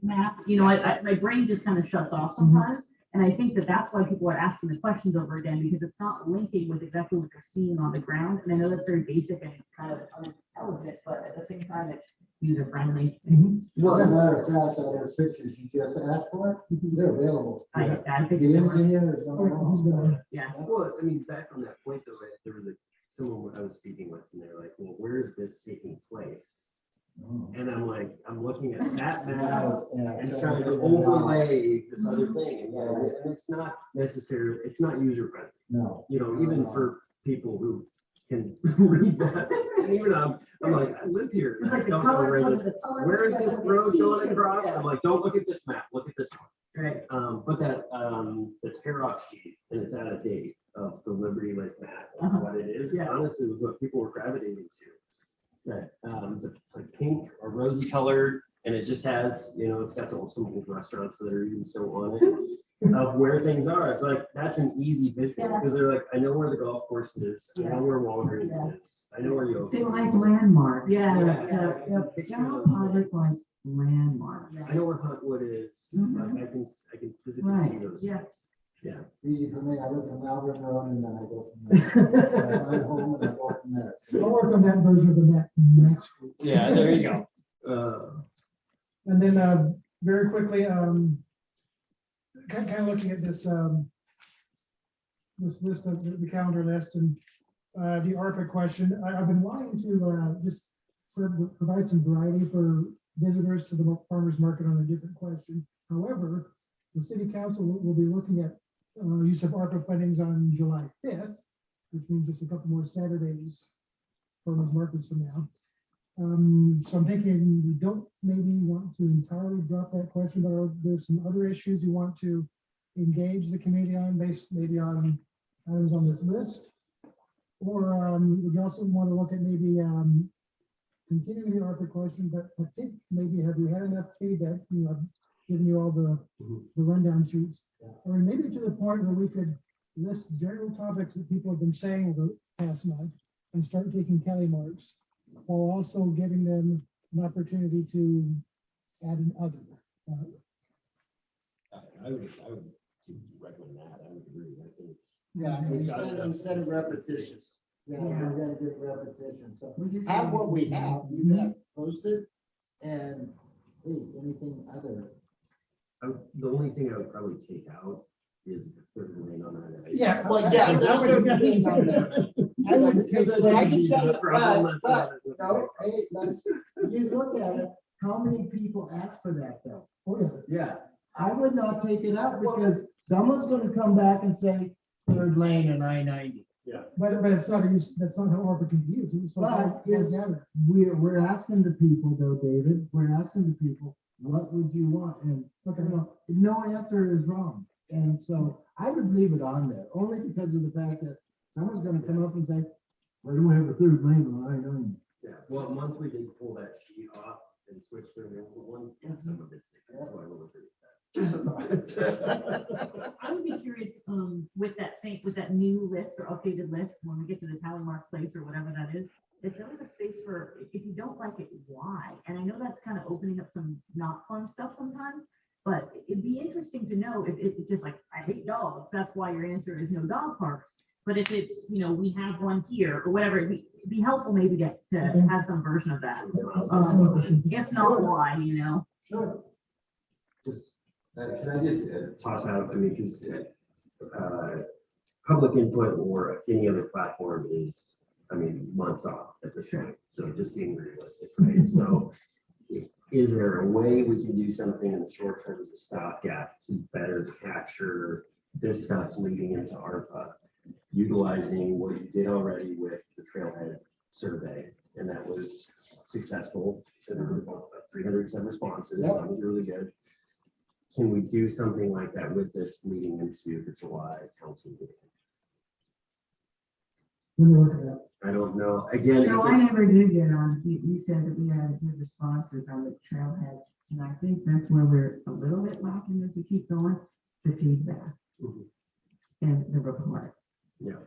map? My brain just kind of shuts off sometimes. And I think that that's why people are asking the questions over again, because it's not linking with exactly what they're seeing on the ground. And I know that's very basic and kind of unintelligent, but at the same time, it's user friendly. Well, as a matter of fact, all those pictures you just asked for, they're available. I think The they were- engineer is gonna. Yeah. Well, I mean, back on that point though, right, there was someone I was speaking with and they're like, well, where is this taking place? And I'm like, I'm looking at that map and trying to overlay this other thing. And it's not necessarily, it's not user friendly. No. Even for people who can read that. And even I'm like, I live here. It's like the Don't know colors, where this- where is this road going across? Yeah. I'm like, don't look at this map, look at this one. Right. But the tear off sheet, and it's out of date of the Liberty Lake map, Uh-huh. what it is, Yeah. honestly, was what people were gravitating to. That, it's like pink or rosy colored, and it just has, it's got some old restaurants that are even still on it, of where things are. It's like, that's an easy visual, because they're like, I know where the golf course is, I know where Walgreens is, I know where you. They like landmarks. Yeah. General public likes landmarks. I know where Huntwood is, Mhm. like, I can physically see Right. those. Yeah. things. Yeah. Easy for me, I live from Malvern Road and then I go from there. I find home and I go from there. I'll work on that version of the map next week. Yeah, there you go. And then very quickly, kind of looking at this this list of the calendar list and the ARPA question, I've been wanting to just provide some variety for visitors to the farmers market on a different question. However, the city council will be looking at use of ARPA fundings on July 5th, which means just a couple more Saturdays farmers markets from now. So I'm thinking we don't maybe want to entirely drop that question, but are there some other issues you want to engage the community on based maybe on items on this list? Or would you also want to look at maybe continuing the ARPA question, but I think maybe have we had enough feedback, you know, giving you all the rundown sheets? Or maybe to the point where we could list general topics that people have been saying over the past month and start taking tally marks, while also giving them an opportunity to add an other. I would recommend that. I would agree. I think. Yeah, instead of repetition. Yeah, Yeah. we're gonna get repetition, so We just have need- what we have, you got posted, and hey, anything other. The only thing I would probably take out is the third lane on that. Yeah. Well, yeah, there's certain things on there. I would take But I can tell you, The problem but, that's no, hey, let's, you look at it, how many people ask for that though? Oh, yeah. Yeah, I would not take it out because someone's gonna come back and say third lane and I-90. But it's not that's not how ARPA can be used. It's But it's, we're asking the people though, David, we're asking the people, what would you want? And, Okay. you know, no answer is wrong. And so I would leave it on there, only because of the fact that someone's gonna come up and say, why do we have a third lane on I-90? Yeah, well, once we did pull that sheet off and switch to the old one, some of it's, that's why we'll agree with that. I would be curious, with that new list or updated list, when we get to the tally mark place or whatever that is, if there was a space for, if you don't like it, why? And I know that's kind of opening up some not fun stuff sometimes, but it'd be interesting to know if it's just like, I hate dogs, that's why your answer is no dog parks. But if it's, you know, we have one here or whatever, it'd be helpful maybe to have some version of that. If not, why, you know? Sure. Just, can I just toss out, I mean, because public input or any other platform is, I mean, months off at this point. So just being realistic, right? So is there a way we can do something in the short term as a stopgap to better capture this stuff leading into ARPA, utilizing what you did already with the Trailhead survey? And that was successful. 307 responses, that was really good. Can we do something like that with this leading into the July council meeting? Let me look at that. I don't know. Again, So it I gets- never did get on, you said that we had good responses on the trailhead, and I think that's where we're a little bit lacking as we keep going, the feedback. Mhm. And the report, Yeah.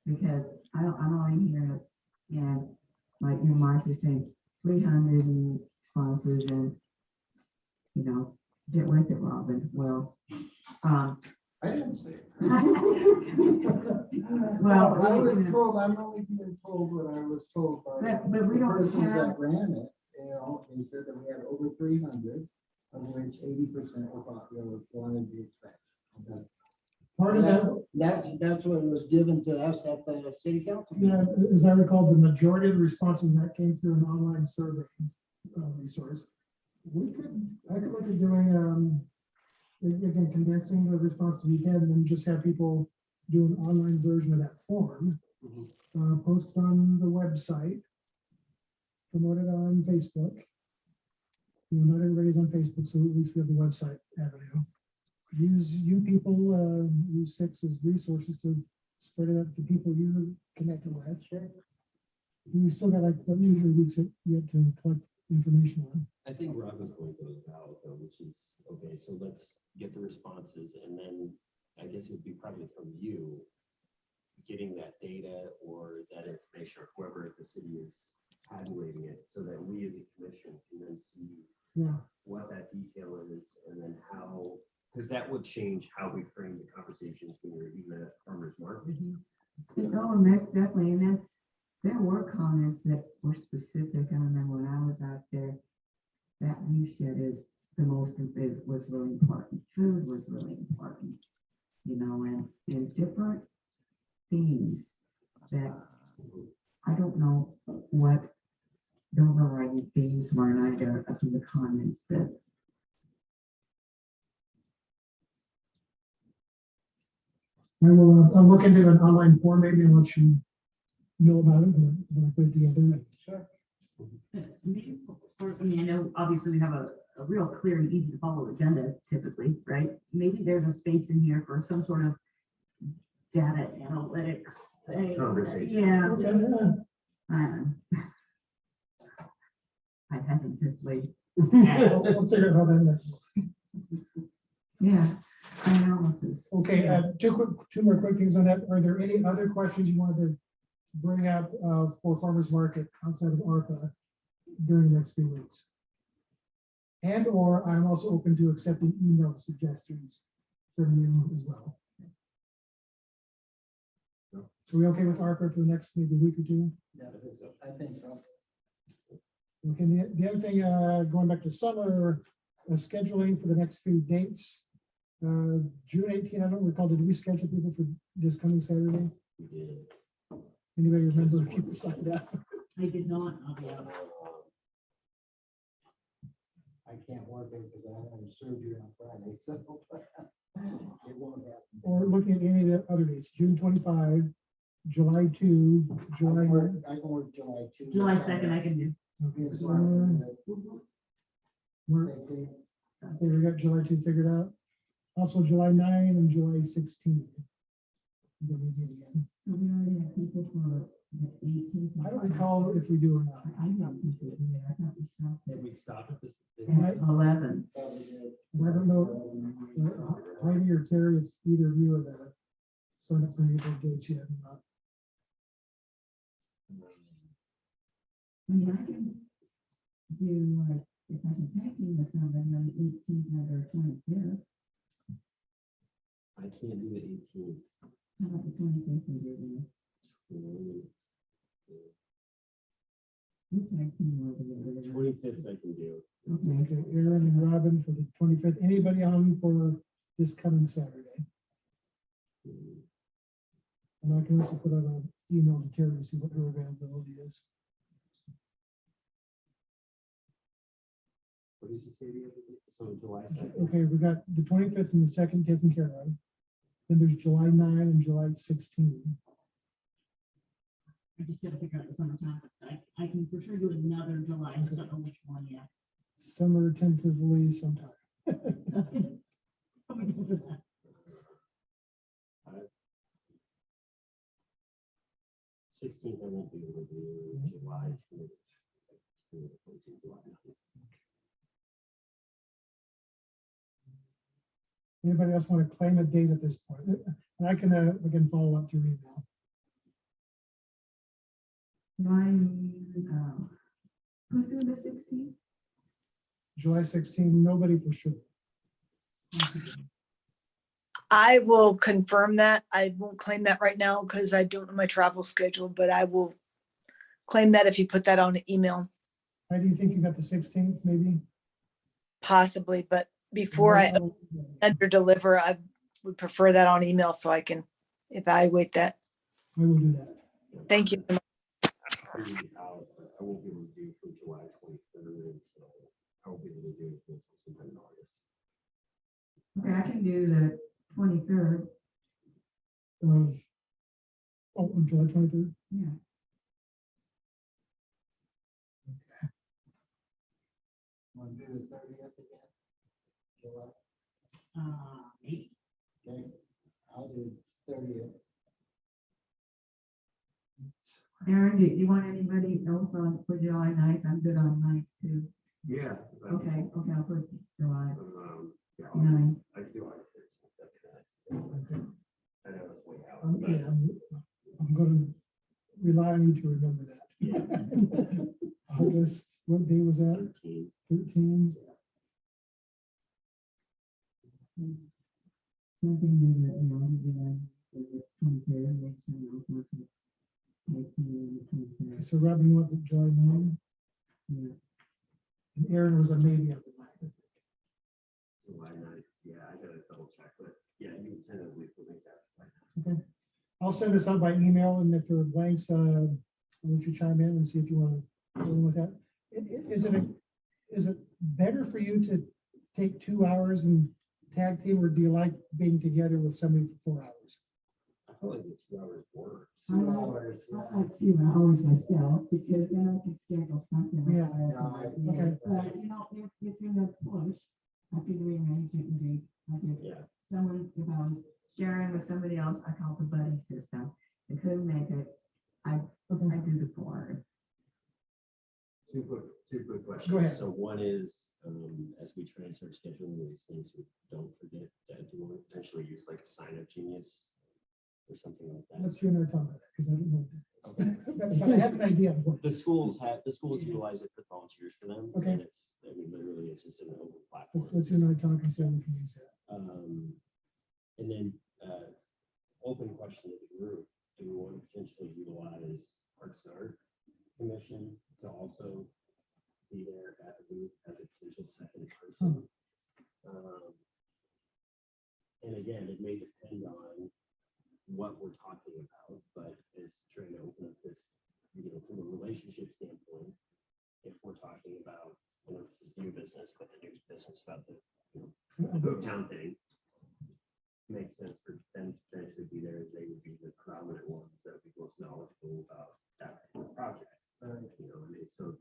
because I'm only here, and like your Martha saying, 300 responses and, you know, get with it, Robin, well, I didn't say. Well, I was told, I'm only being told what I was told by But we the don't persons have, that ran it, you know, they said that we had over 300, of which 80% were popular, wanted to expect. Part of that, That's what was given to us at the city council. yeah, as I recall, the majority of the responses that came through an online survey resource. I could look at doing, again, condensing the responses we had and then just have people do an online version of that form, post on the website, promote it on Facebook. You know, not everybody's on Facebook, so at least we have the website avenue. Use use Six as resources to spread it out to people you're connected with. You still got like 2 or 3 weeks yet to collect information on. I think Robin's point goes out though, which is, okay, so let's get the responses and then I guess it'd be probably from you getting that data or that information or whoever at the city is tabulating it so that we as a commission can then see Yeah. what that detail is and then how, because that would change how we frame the conversations when you're even at farmers market. oh, most definitely, and then there were comments that were specific. I remember when I was out there, that view shed is the most, it was really important. Food was really important, you know, and different themes that I don't know what the overriding themes were, and I got up in the comments that I will, I'll look into an online form maybe and let you know about it when I put it together. Sure. Maybe I mean, I know obviously we have a real clear and easy to follow agenda typically, right? Maybe there's a space in here for some sort of data analytics thing. Conversation. Yeah. Okay, I hesitantly. We'll figure out how that is. yeah, analysis. Okay, two more quick things on that. Are there any other questions you wanted to bring up for farmers market outside of ARPA during the next few weeks? And or I'm also open to accepting email suggestions from you as well. Are we okay with ARPA for the next maybe week or two? Yeah, I think so. Okay, the other thing, going back to summer, scheduling for the next few dates. June 18th, I don't recall, did we schedule people for this coming Saturday? Anybody remember if you signed up? I did not, I'll be out. I can't work it because I have surgery on Friday, so it won't happen. Or looking at any of the other dates, June 25, July 2, July 1. I can work July 2. July 2nd, I can do. Okay, so we got July 2 figured out. Also July 9 and July 16. Then we meet again. So we already have people for the 18th. I don't recall if we do or not. I got people here. I thought we stopped Did we stop at this? Right. at 11. I don't know, Heidi or Terry, if either of you are the sign up for any of those dates yet or not. I mean, I can do like, if I can tag team with somebody on the 18th or 25th, I can't do the 18th. how about the 25th? We do we tag team over there. 25th I can do. Okay, Aaron and Robin for the 25th. Anybody on for this coming Saturday? And I can also put out an email to Terry to see what her availability is. What did you say the other day? So July 2nd. Okay, we got the 25th and the 2nd taken care of. Then there's July 9 and July 16. I just gotta figure out the summertime, but I can for sure do another July, I just don't know which one yet. Summer tentatively sometime. 16th I won't be able to do. July 2nd. Anybody else want to claim a date at this point? And I can again follow up through email. Who's doing the 16th? July 16, nobody for sure. I will confirm that. I won't claim that right now because I don't know my travel schedule, but I will claim that if you put that on an email, How do you think you got the 16th, maybe? possibly, but before I under deliver, I would prefer that on email so I can evaluate that. I will do that. Thank you. I won't be able to do from July 23rd, so I won't be able to do it until sometime in August. Okay, I can do the 23rd. On July 23rd. Yeah. Want to do the 30th again? July? Maybe. Okay, I'll do 30th. Aaron, do you want anybody else on for July 9th? I'm good on 9th too. Yeah. Okay, I'll put July. Yeah, Nine. I can do August 13th. Okay. I know it's way out. Yeah, I'm going to rely on you to remember that. August, what day was that? 13. Something that, you know, the 23rd, maybe someone else wants to So Robin, you want to join mine? Yeah. And Aaron was a maybe on the ninth. July 9th, yeah, I gotta double check, but yeah, you can tentatively make that. Okay. I'll send this out by email, and if there are blanks, I'll let you chime in and see if you want to go in with that. Is it better for you to take 2 hours and tag team, or do you like being together with somebody for 4 hours? I feel like the 2 hours works. I like 2 hours myself, because then I can schedule something. Yeah. Okay. But, you know, if you're in a push, I could rearrange it and do, like if someone, if I was sharing with somebody else, I call the buddy system. They couldn't make it, I do the 4 hours. Two quick questions. Go ahead. So one is, as we try and start scheduling these things, we don't forget that do you want to potentially use like a sign up genius or something like that? Let's you and I talk about that, because I don't know. Okay. But I have an idea of what. The schools utilize it for volunteers for them. Okay. And it's, I mean, literally, it's just an open platform. Let's you and I talk and see how we can use that. And then, open question to the group, do we want to potentially utilize Parks and Art Commission to also be there at the booth as a potential second person? And again, it may depend on what we're talking about, but is trying to open up this, you know, from a relationship standpoint, if we're talking about, you know, this is new business, but the new business about the, you know, town thing, makes sense for them to potentially be there, as they would be the prominent ones that would be most knowledgeable about that kind of project. You know, I mean, so,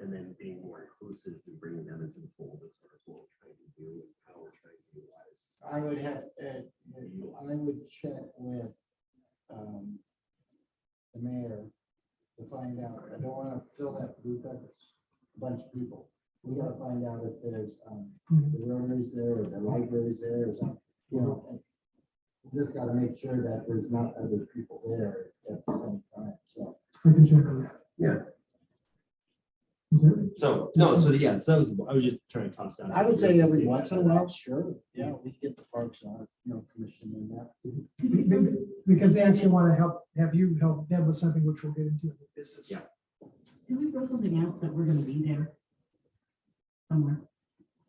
and then being more inclusive and bringing them into the fold as far as what we're trying to do and how we're trying to utilize. I would have, I would check with the mayor to find out. I don't want to fill that booth up with a bunch of people. We got to find out if there's the Rotary's there or the library's there or something, you know. We just got to make sure that there's not other people there at the same time, so. I can check on that. Yeah. Is there- So, no, so yeah, so I was just trying to toss that. I would say every once in a while, sure, yeah, we get the parks on, you know, commission in that. Because they actually want to have you help them with something which we'll get into in the business. Yeah. Can we throw something out that we're gonna be there somewhere?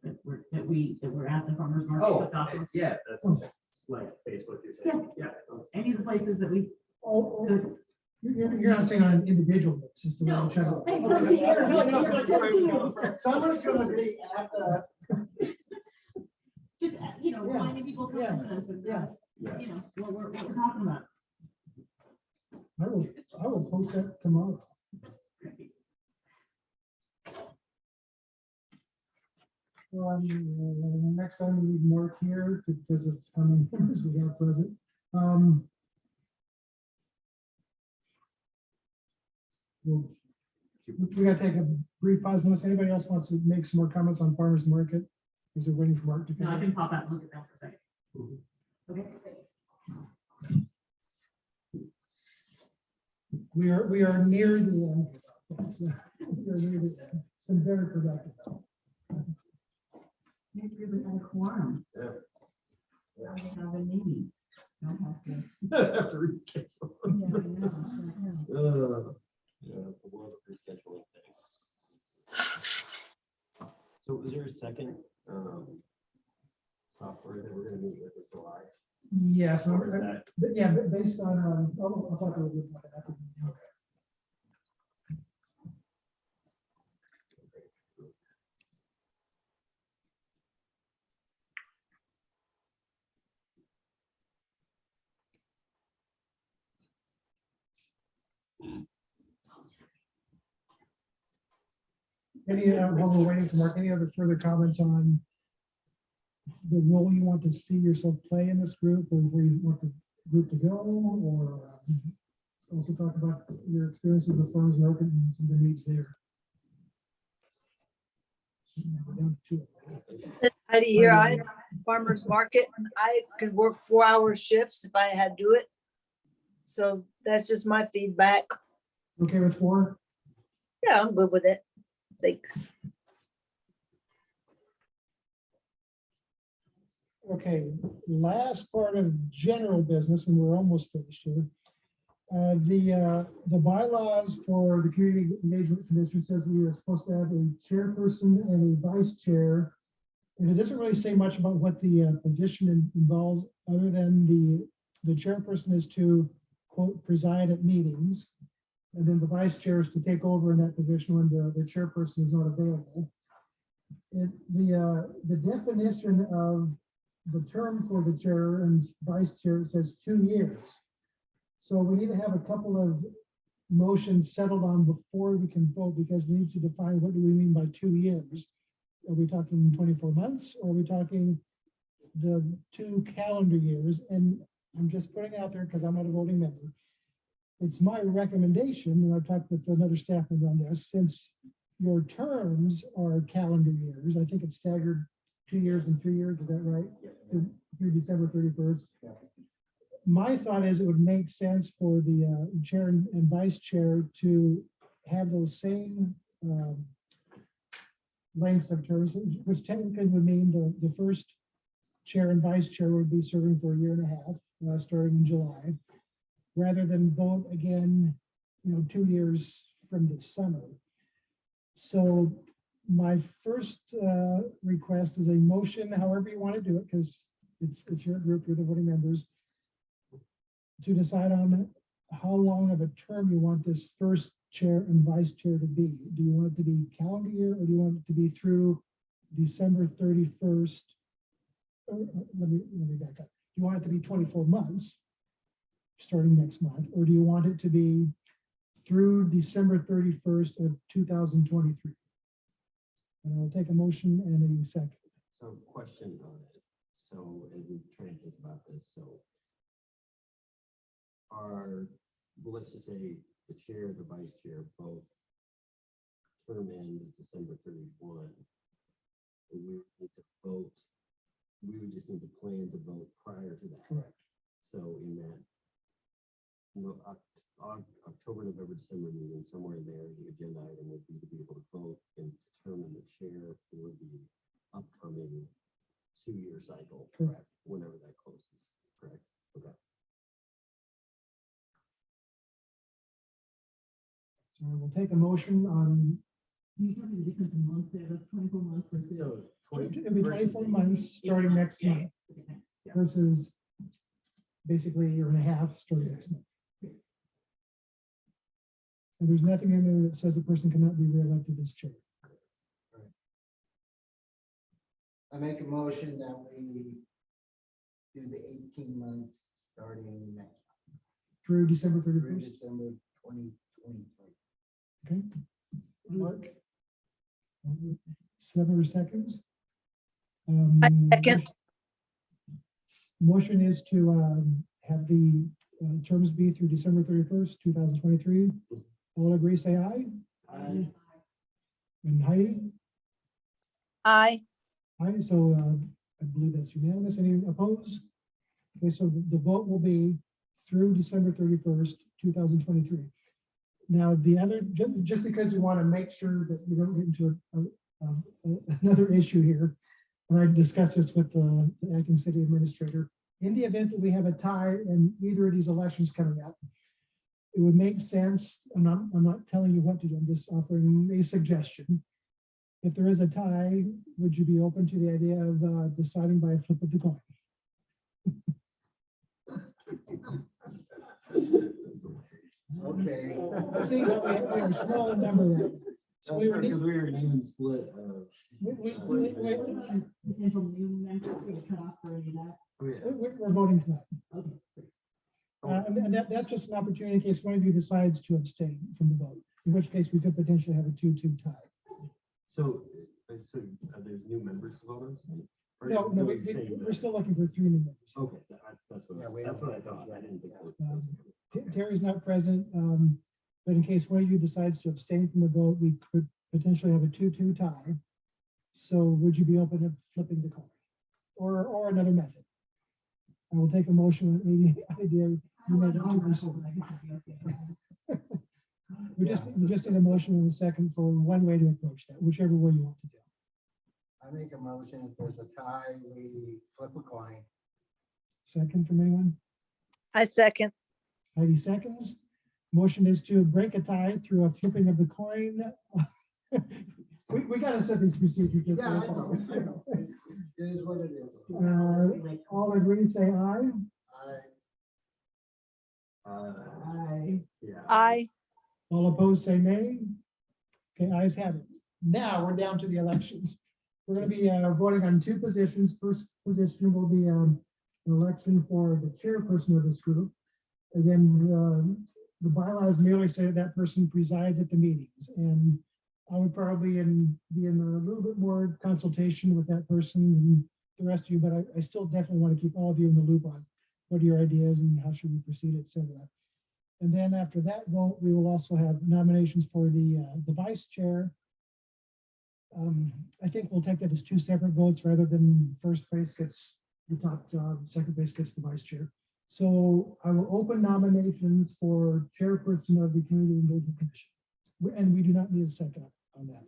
That we're at the farmer's market. Oh, with tacos? yeah, that's like Facebook, you're saying, yeah. Any of the places that we Oh, could. you're not saying on an individual basis. the way No. we check out. Hey, no, Someone's gonna be at the. Just, you know, Yeah. reminding people. Yeah. And, Yeah. Yeah. you know, what we're talking about. I will post that tomorrow. Next time we need Mark here because of how many members we have present. We gotta take a brief pause unless anybody else wants to make some more comments on farmers market. Is there waiting for Mark to No, I come? can pop out and look at that for a second. Okay. We are near the end. We are near the end. It's been very productive. Makes good with a quorum. Yeah. Yeah, we have a meeting. Don't have to. Have to reschedule. Yeah, I know. Yeah, the world of rescheduling things. So is there a second software that we're gonna meet with in July? Yes, Or is that? but yeah, but based on, I'll talk a little bit about that. Any, while we're waiting for Mark, any other further comments on the role you want to see yourself play in this group, or where you want the group to go, or also talk about your experiences with farmers market and some of the needs there? We're down to 2. Heidi here, I farmer's market, I could work 4-hour shifts if I had to do it. So that's just my feedback. Okay with 4? Yeah, I'm good with it. Thanks. Okay, last part of general business, and we're almost finished here. The bylaws for the Community Engagement Commission says we are supposed to have a chairperson and a vice chair. And it doesn't really say much about what the position involves, other than the chairperson is to, quote, preside at meetings. And then the vice chair is to take over in that position when the chairperson is not available. The definition of the term for the chair and vice chair says 2 years. So we need to have a couple of motions settled on before we can vote, because we need to define what do we mean by 2 years. Are we talking 24 months, or are we talking the 2 calendar years? And I'm just putting it out there because I'm not a voting member. It's my recommendation, and I've talked with another staff member on this, since your terms are calendar years, I think it's staggered 2 years and 3 years, is that right? Through December 31st. My thought is it would make sense for the chair and vice chair to have those same lengths of terms, which technically would mean the first chair and vice chair would be serving for 1.5 years, starting in July, rather than vote again, 2 years from this summer. So my first request is a motion, however you want to do it, because it's your group, you're the voting members, to decide on how long of a term you want this first chair and vice chair to be. Do you want it to be calendar year, or do you want it to be through December 31st? Let me back up. Do you want it to be 24 months starting next month, or do you want it to be through December 31st of 2023? And I'll take a motion and a second. So question on it. So as we try to think about this, let's just say the chair, the vice chair, both term ends December 31. We would need to vote. We would just need to plan to vote prior to that. Correct. So in that October, November, December meeting, somewhere in there, the agenda item would be to be able to vote and determine the chair for the upcoming 2-year cycle. Correct. Whenever that closes. Correct. Okay. So we'll take a motion on. Can you tell me the difference in months there? That's 24 months versus. So It'll be 24 months starting next month versus basically 1.5 years starting next month. And there's nothing in there that says a person cannot be reelected as chair. I make a motion that we do the 18 months starting next Through December through 31st. December 2023. Okay. Mark. 7 seconds. second. Motion is to have the terms be through December 31st, 2023. All agree, say aye. Aye. And Heidi? Aye. Aye, so I believe that's unanimous. Any opposed? Okay, so the vote will be through December 31st, 2023. Now, the other, just because we want to make sure that we don't get into another issue here, and I discussed this with the acting city administrator, in the event that we have a tie in either of these elections coming up, it would make sense, I'm not telling you what to do, I'm just offering a suggestion. If there is a tie, would you be open to the idea of deciding by a flip of the coin? Okay. See, we are a small number there. So we were, Because we were an even split. Potential new members we would cut off for any of that. we're voting tonight. Okay. And that's just an opportunity in case one of you decides to abstain from the vote, in which case we could potentially have a 2-2 tie. So there's new members to vote on tonight? Or No, you're we're saying that- still looking for 3 new members. Okay, that's what, Yeah, we that's don't what I have thought. those I yet. didn't think. Terry's not present, but in case one of you decides to abstain from the vote, we could potentially have a 2-2 tie. So would you be open to flipping the coin or another method? I will take a motion on any idea. You might have to pursue. We just need a motion in a second for one way to approach that, whichever way you want to do. I make a motion, if there's a tie, we flip a coin. Second from anyone? I second. Heidi seconds. Motion is to break a tie through a flipping of the coin. We gotta set these procedures. just Yeah, I so- know. It is what it is. All agree, say aye. Yeah. I, All opposed, say nay. Okay, ayes have it. Now we're down to the elections. We're gonna be voting on two positions. First position will be an election for the chairperson of this group. Again, the bylaws merely say that person presides at the meetings, and I would probably be in a little bit more consultation with that person and the rest of you, but I still definitely want to keep all of you in the loop on what are your ideas and how should we proceed, et cetera. And then after that vote, we will also have nominations for the vice chair. I think we'll take that as two separate votes rather than first place gets the top job, second place gets the vice chair. So I will open nominations for chairperson of the Community Engagement Commission. And we do not need a second on that.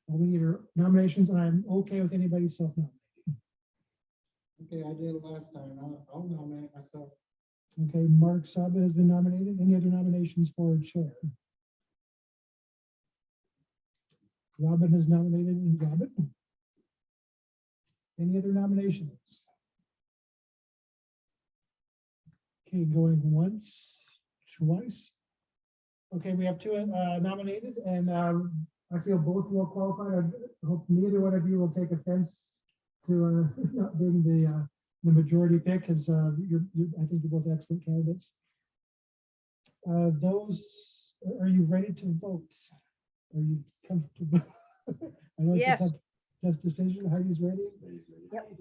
All we need are nominations, and I'm okay with anybody self-nominating. Okay, I did it last time. I'll nominate myself. Okay, Mark Saba has been nominated. Any other nominations for chair? Robin is nominated. Robin? Any other nominations? Okay, going once, twice. Okay, we have two nominated, and I feel both well qualified. I hope neither one of you will take offense to not being the majority pick, because I think you're both excellent candidates. Are you ready to vote? Are you comfortable? I know it's a Yes. tough decision. Heidi's ready? Yep.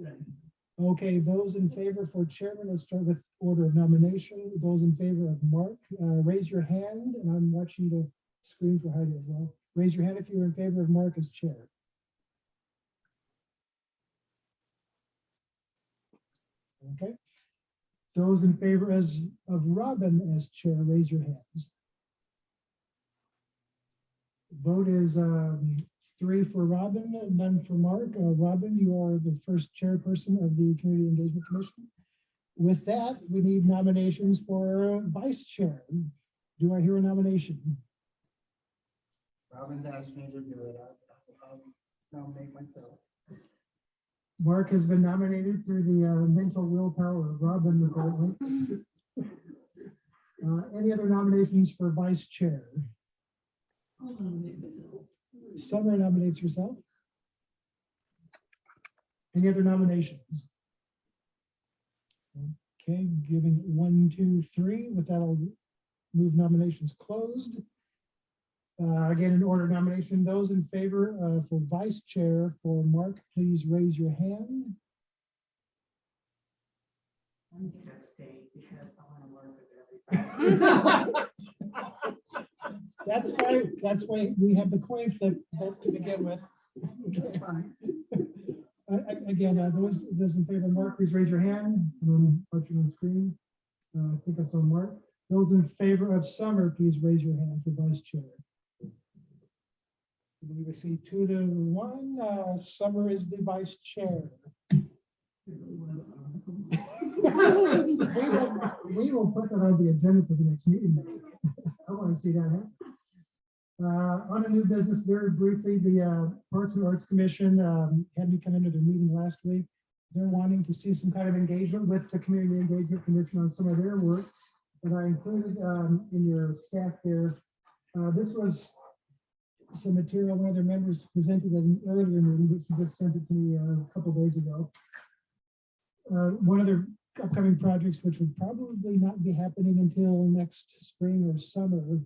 Okay, those in favor for chairman, let's start with order of nomination. Those in favor of Mark, raise your hand, and I'm watching the screen for Heidi as well. Raise your hand if you're in favor of Mark as chair. Okay. Those in favor of Robin as chair, raise your hands. Vote is 3 for Robin, none for Mark. Robin, you are the first chairperson of the Community Engagement Commission. With that, we need nominations for vice chair. Do I hear a nomination? Robin asked me to do it. I'll nominate myself. Mark has been nominated through the mental willpower of Robin, apparently. Any other nominations for vice chair? Summer nominates herself. Any other nominations? Okay, giving 1, 2, 3. With that, I'll move nominations closed. Again, in order of nomination, those in favor for vice chair for Mark, please raise your hand. I'm gonna stay because I want to work with everybody. That's why we have the coin flip vote to begin with. That's fine. Again, those in favor of Mark, please raise your hand. I'm watching on screen. I think that's on Mark. Those in favor of Summer, please raise your hand for vice chair. I believe I see 2 to 1. Summer is the vice chair. We will put that on the agenda for the next meeting. I want to see that happen. On a new business, very briefly, the Parks and Arts Commission had me come into their meeting last week. They're wanting to see some kind of engagement with the Community Engagement Commission on some of their work that I included in your stack there. This was some material one of their members presented at an earlier meeting, but she just sent it to me a couple days ago. One of their upcoming projects, which would probably not be happening until next spring or summer,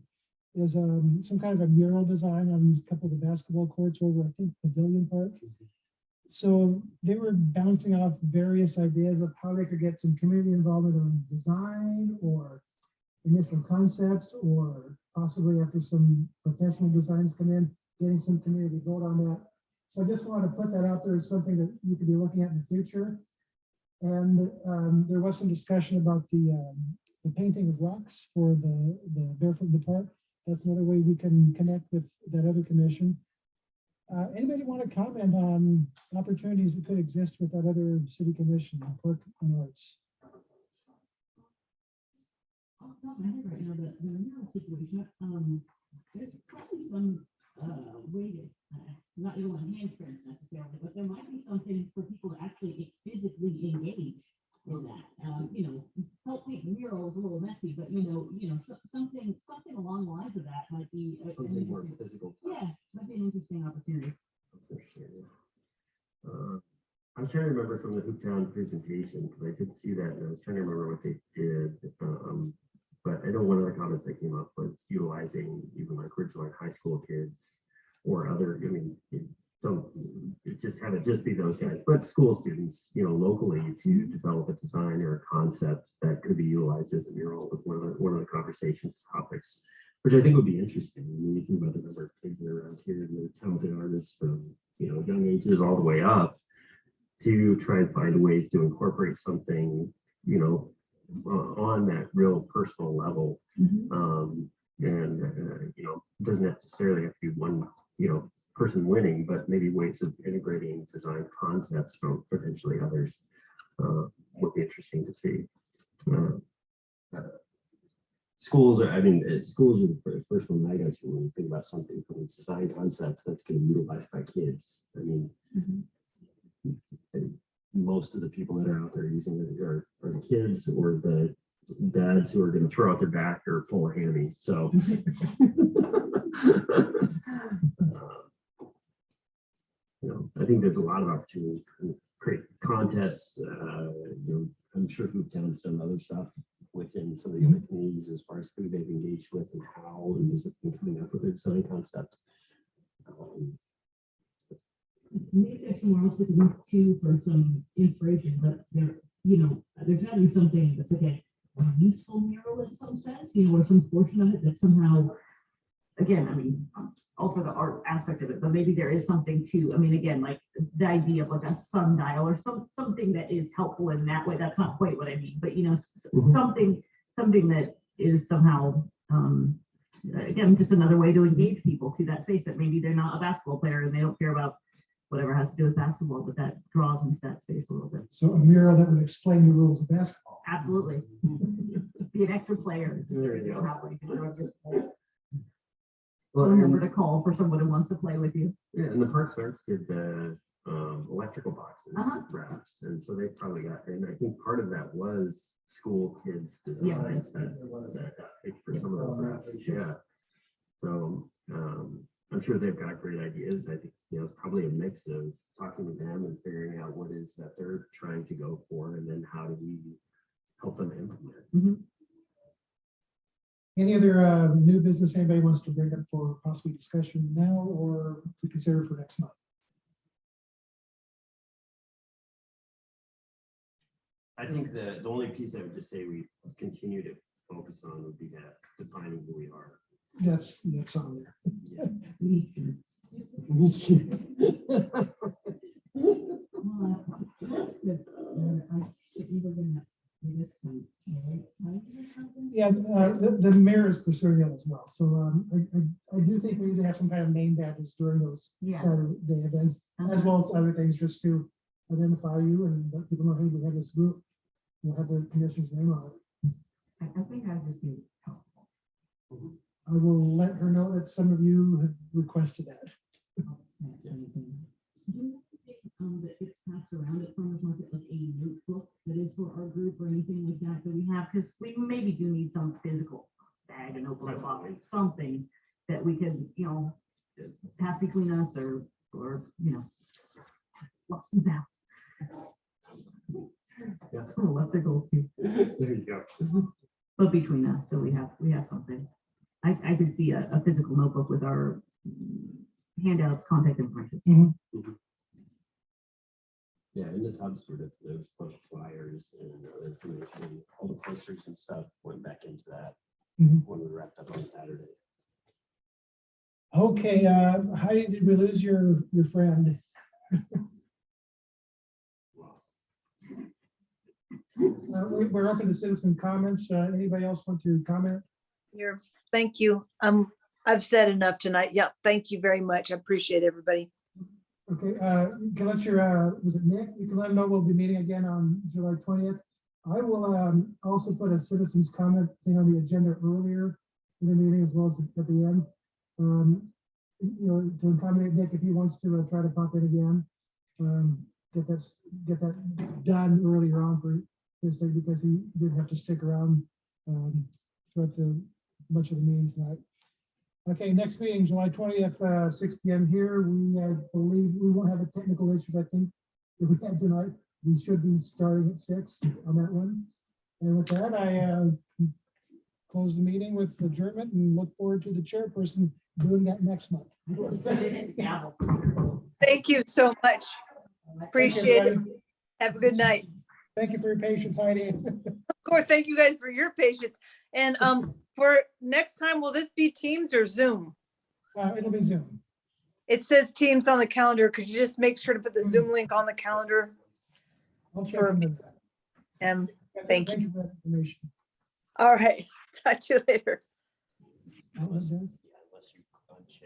is some kind of a mural design on a couple of the basketball courts over, I think, Pavilion Park. So they were bouncing off various ideas of how they could get some community involvement on design or initial concepts, or possibly after some professional designs come in, getting some community vote on that. So I just wanted to put that out there as something that you could be looking at in the future. And there was some discussion about the painting of rocks for the Barefoot in the Park. That's another way we can connect with that other commission. Anybody want to comment on opportunities that could exist with that other city commission, Park and Arts? off the top of my head right now, the mural situation, there's probably some way to, not you don't want hand prints necessarily, but there might be something for people to actually physically engage in that. You know, help make murals a little messy, but something along the lines of that might be an Something more interesting, physical. yeah, might be an interesting opportunity. That's interesting. I'm trying to remember from the Hooptown presentation, because I did see that, and I was trying to remember what they did. But I know one of the comments that came up was utilizing even like Ridgeline High School kids or other, I mean, don't just have it just be those guys, but school students, locally to develop a design or a concept that could be utilized as a mural with one of the conversations topics, which I think would be interesting. I mean, you think about the number of kids that are around here and they're talented artists from, young ages all the way up to try and find ways to incorporate something, on that real personal level. Doesn't necessarily have to be one, person winning, but maybe ways of integrating design concepts from potentially others would be interesting to see. Schools are the first one I go to when you think about something from a design concept that's going to be utilized by kids. I mean, most of the people that are out there using it are the kids or the dads who are going to throw out their back or pull a hammy. So I think there's a lot of opportunity to create contests. I'm sure Hooptown's done other stuff within some of the other communities as far as who they've engaged with and how, and just coming up with a design concept. Maybe there's somewhere else we can look to for some inspiration, but there's gotta be something that's like a useful mural in some sense, or some portion of it that somehow, again, I mean, all for the art aspect of it, but maybe there is something to, I mean, again, like the idea of like a sundial or something that is helpful in that way. That's not quite what I mean, but something that is somehow, again, just another way to engage people to that space that maybe they're not a basketball player and they don't care about whatever has to do with basketball, but that draws into that space a little bit. So a mural that would explain the rules of basketball. Absolutely. Be an extra player. There you go. Phone number to call for someone who wants to play with you. Yeah, and the Parks and Arts did the electrical boxes wraps, and so they probably got, and I think part of that was school kids designs that got picked for some of those wraps. Yeah. So I'm sure they've got great ideas. I think it's probably a mix of talking to them and figuring out what is that they're trying to go for, and then how do we help them implement. Any other new business anybody wants to bring up for possibly discussion now or to consider for next month? I think the only piece I would just say we continue to focus on would be that defining who we are. That's on there. Yeah. Yeah, the mayor is pursuing that as well. So I do think we need to have some kind of name badges during those Saturday events, as well as other things, just to identify you and let people know, hey, we have this group. We'll have the commission's name on it. I think I'd just be helpful. I will let her know that some of you have requested that. That gets passed around at farmers market, like a notebook that is for our group or anything like that that we have, because we maybe do need some physical bag, a notebook, box, something that we could, pass between us or lost and found. Yeah. Let the goal too. There you go. But between us, so we have something. I could see a physical notebook with our handouts, contact information. Yeah, in the tubs sort of those bunch of flyers and other information, all the posters and stuff went back into that when we wrapped up on Saturday. Okay, Heidi, did we lose your friend? We're open to citizen comments. Anybody else want to comment? Thank you. I've said enough tonight. Yeah, thank you very much. I appreciate everybody. Okay, you can let your, was it Nick? You can let him know we'll be meeting again on July 20th. I will also put a citizens comment thing on the agenda earlier in the meeting as well as at the end. You know, to accommodate Nick if he wants to try to pop in again. Get that done earlier on for his sake because he did have to stick around throughout much of the meeting tonight. Okay, next meeting, July 20th, 6 p.m. here. We believe we won't have the technical issues, I think, that we had tonight. We should be starting at 6 on that one. And with that, I close the meeting with adjournment and look forward to the chairperson doing that next month. Thank you so much. Appreciate it. Have a good night. Thank you for your patience, Heidi. Of course, thank you guys for your patience. And for next time, will this be Teams or Zoom? It'll be Zoom. It says Teams on the calendar. Could you just make sure to put the Zoom link on the calendar? I'll check into that. Thank you. Thank you for that information. All right. Talk to you later. That was it.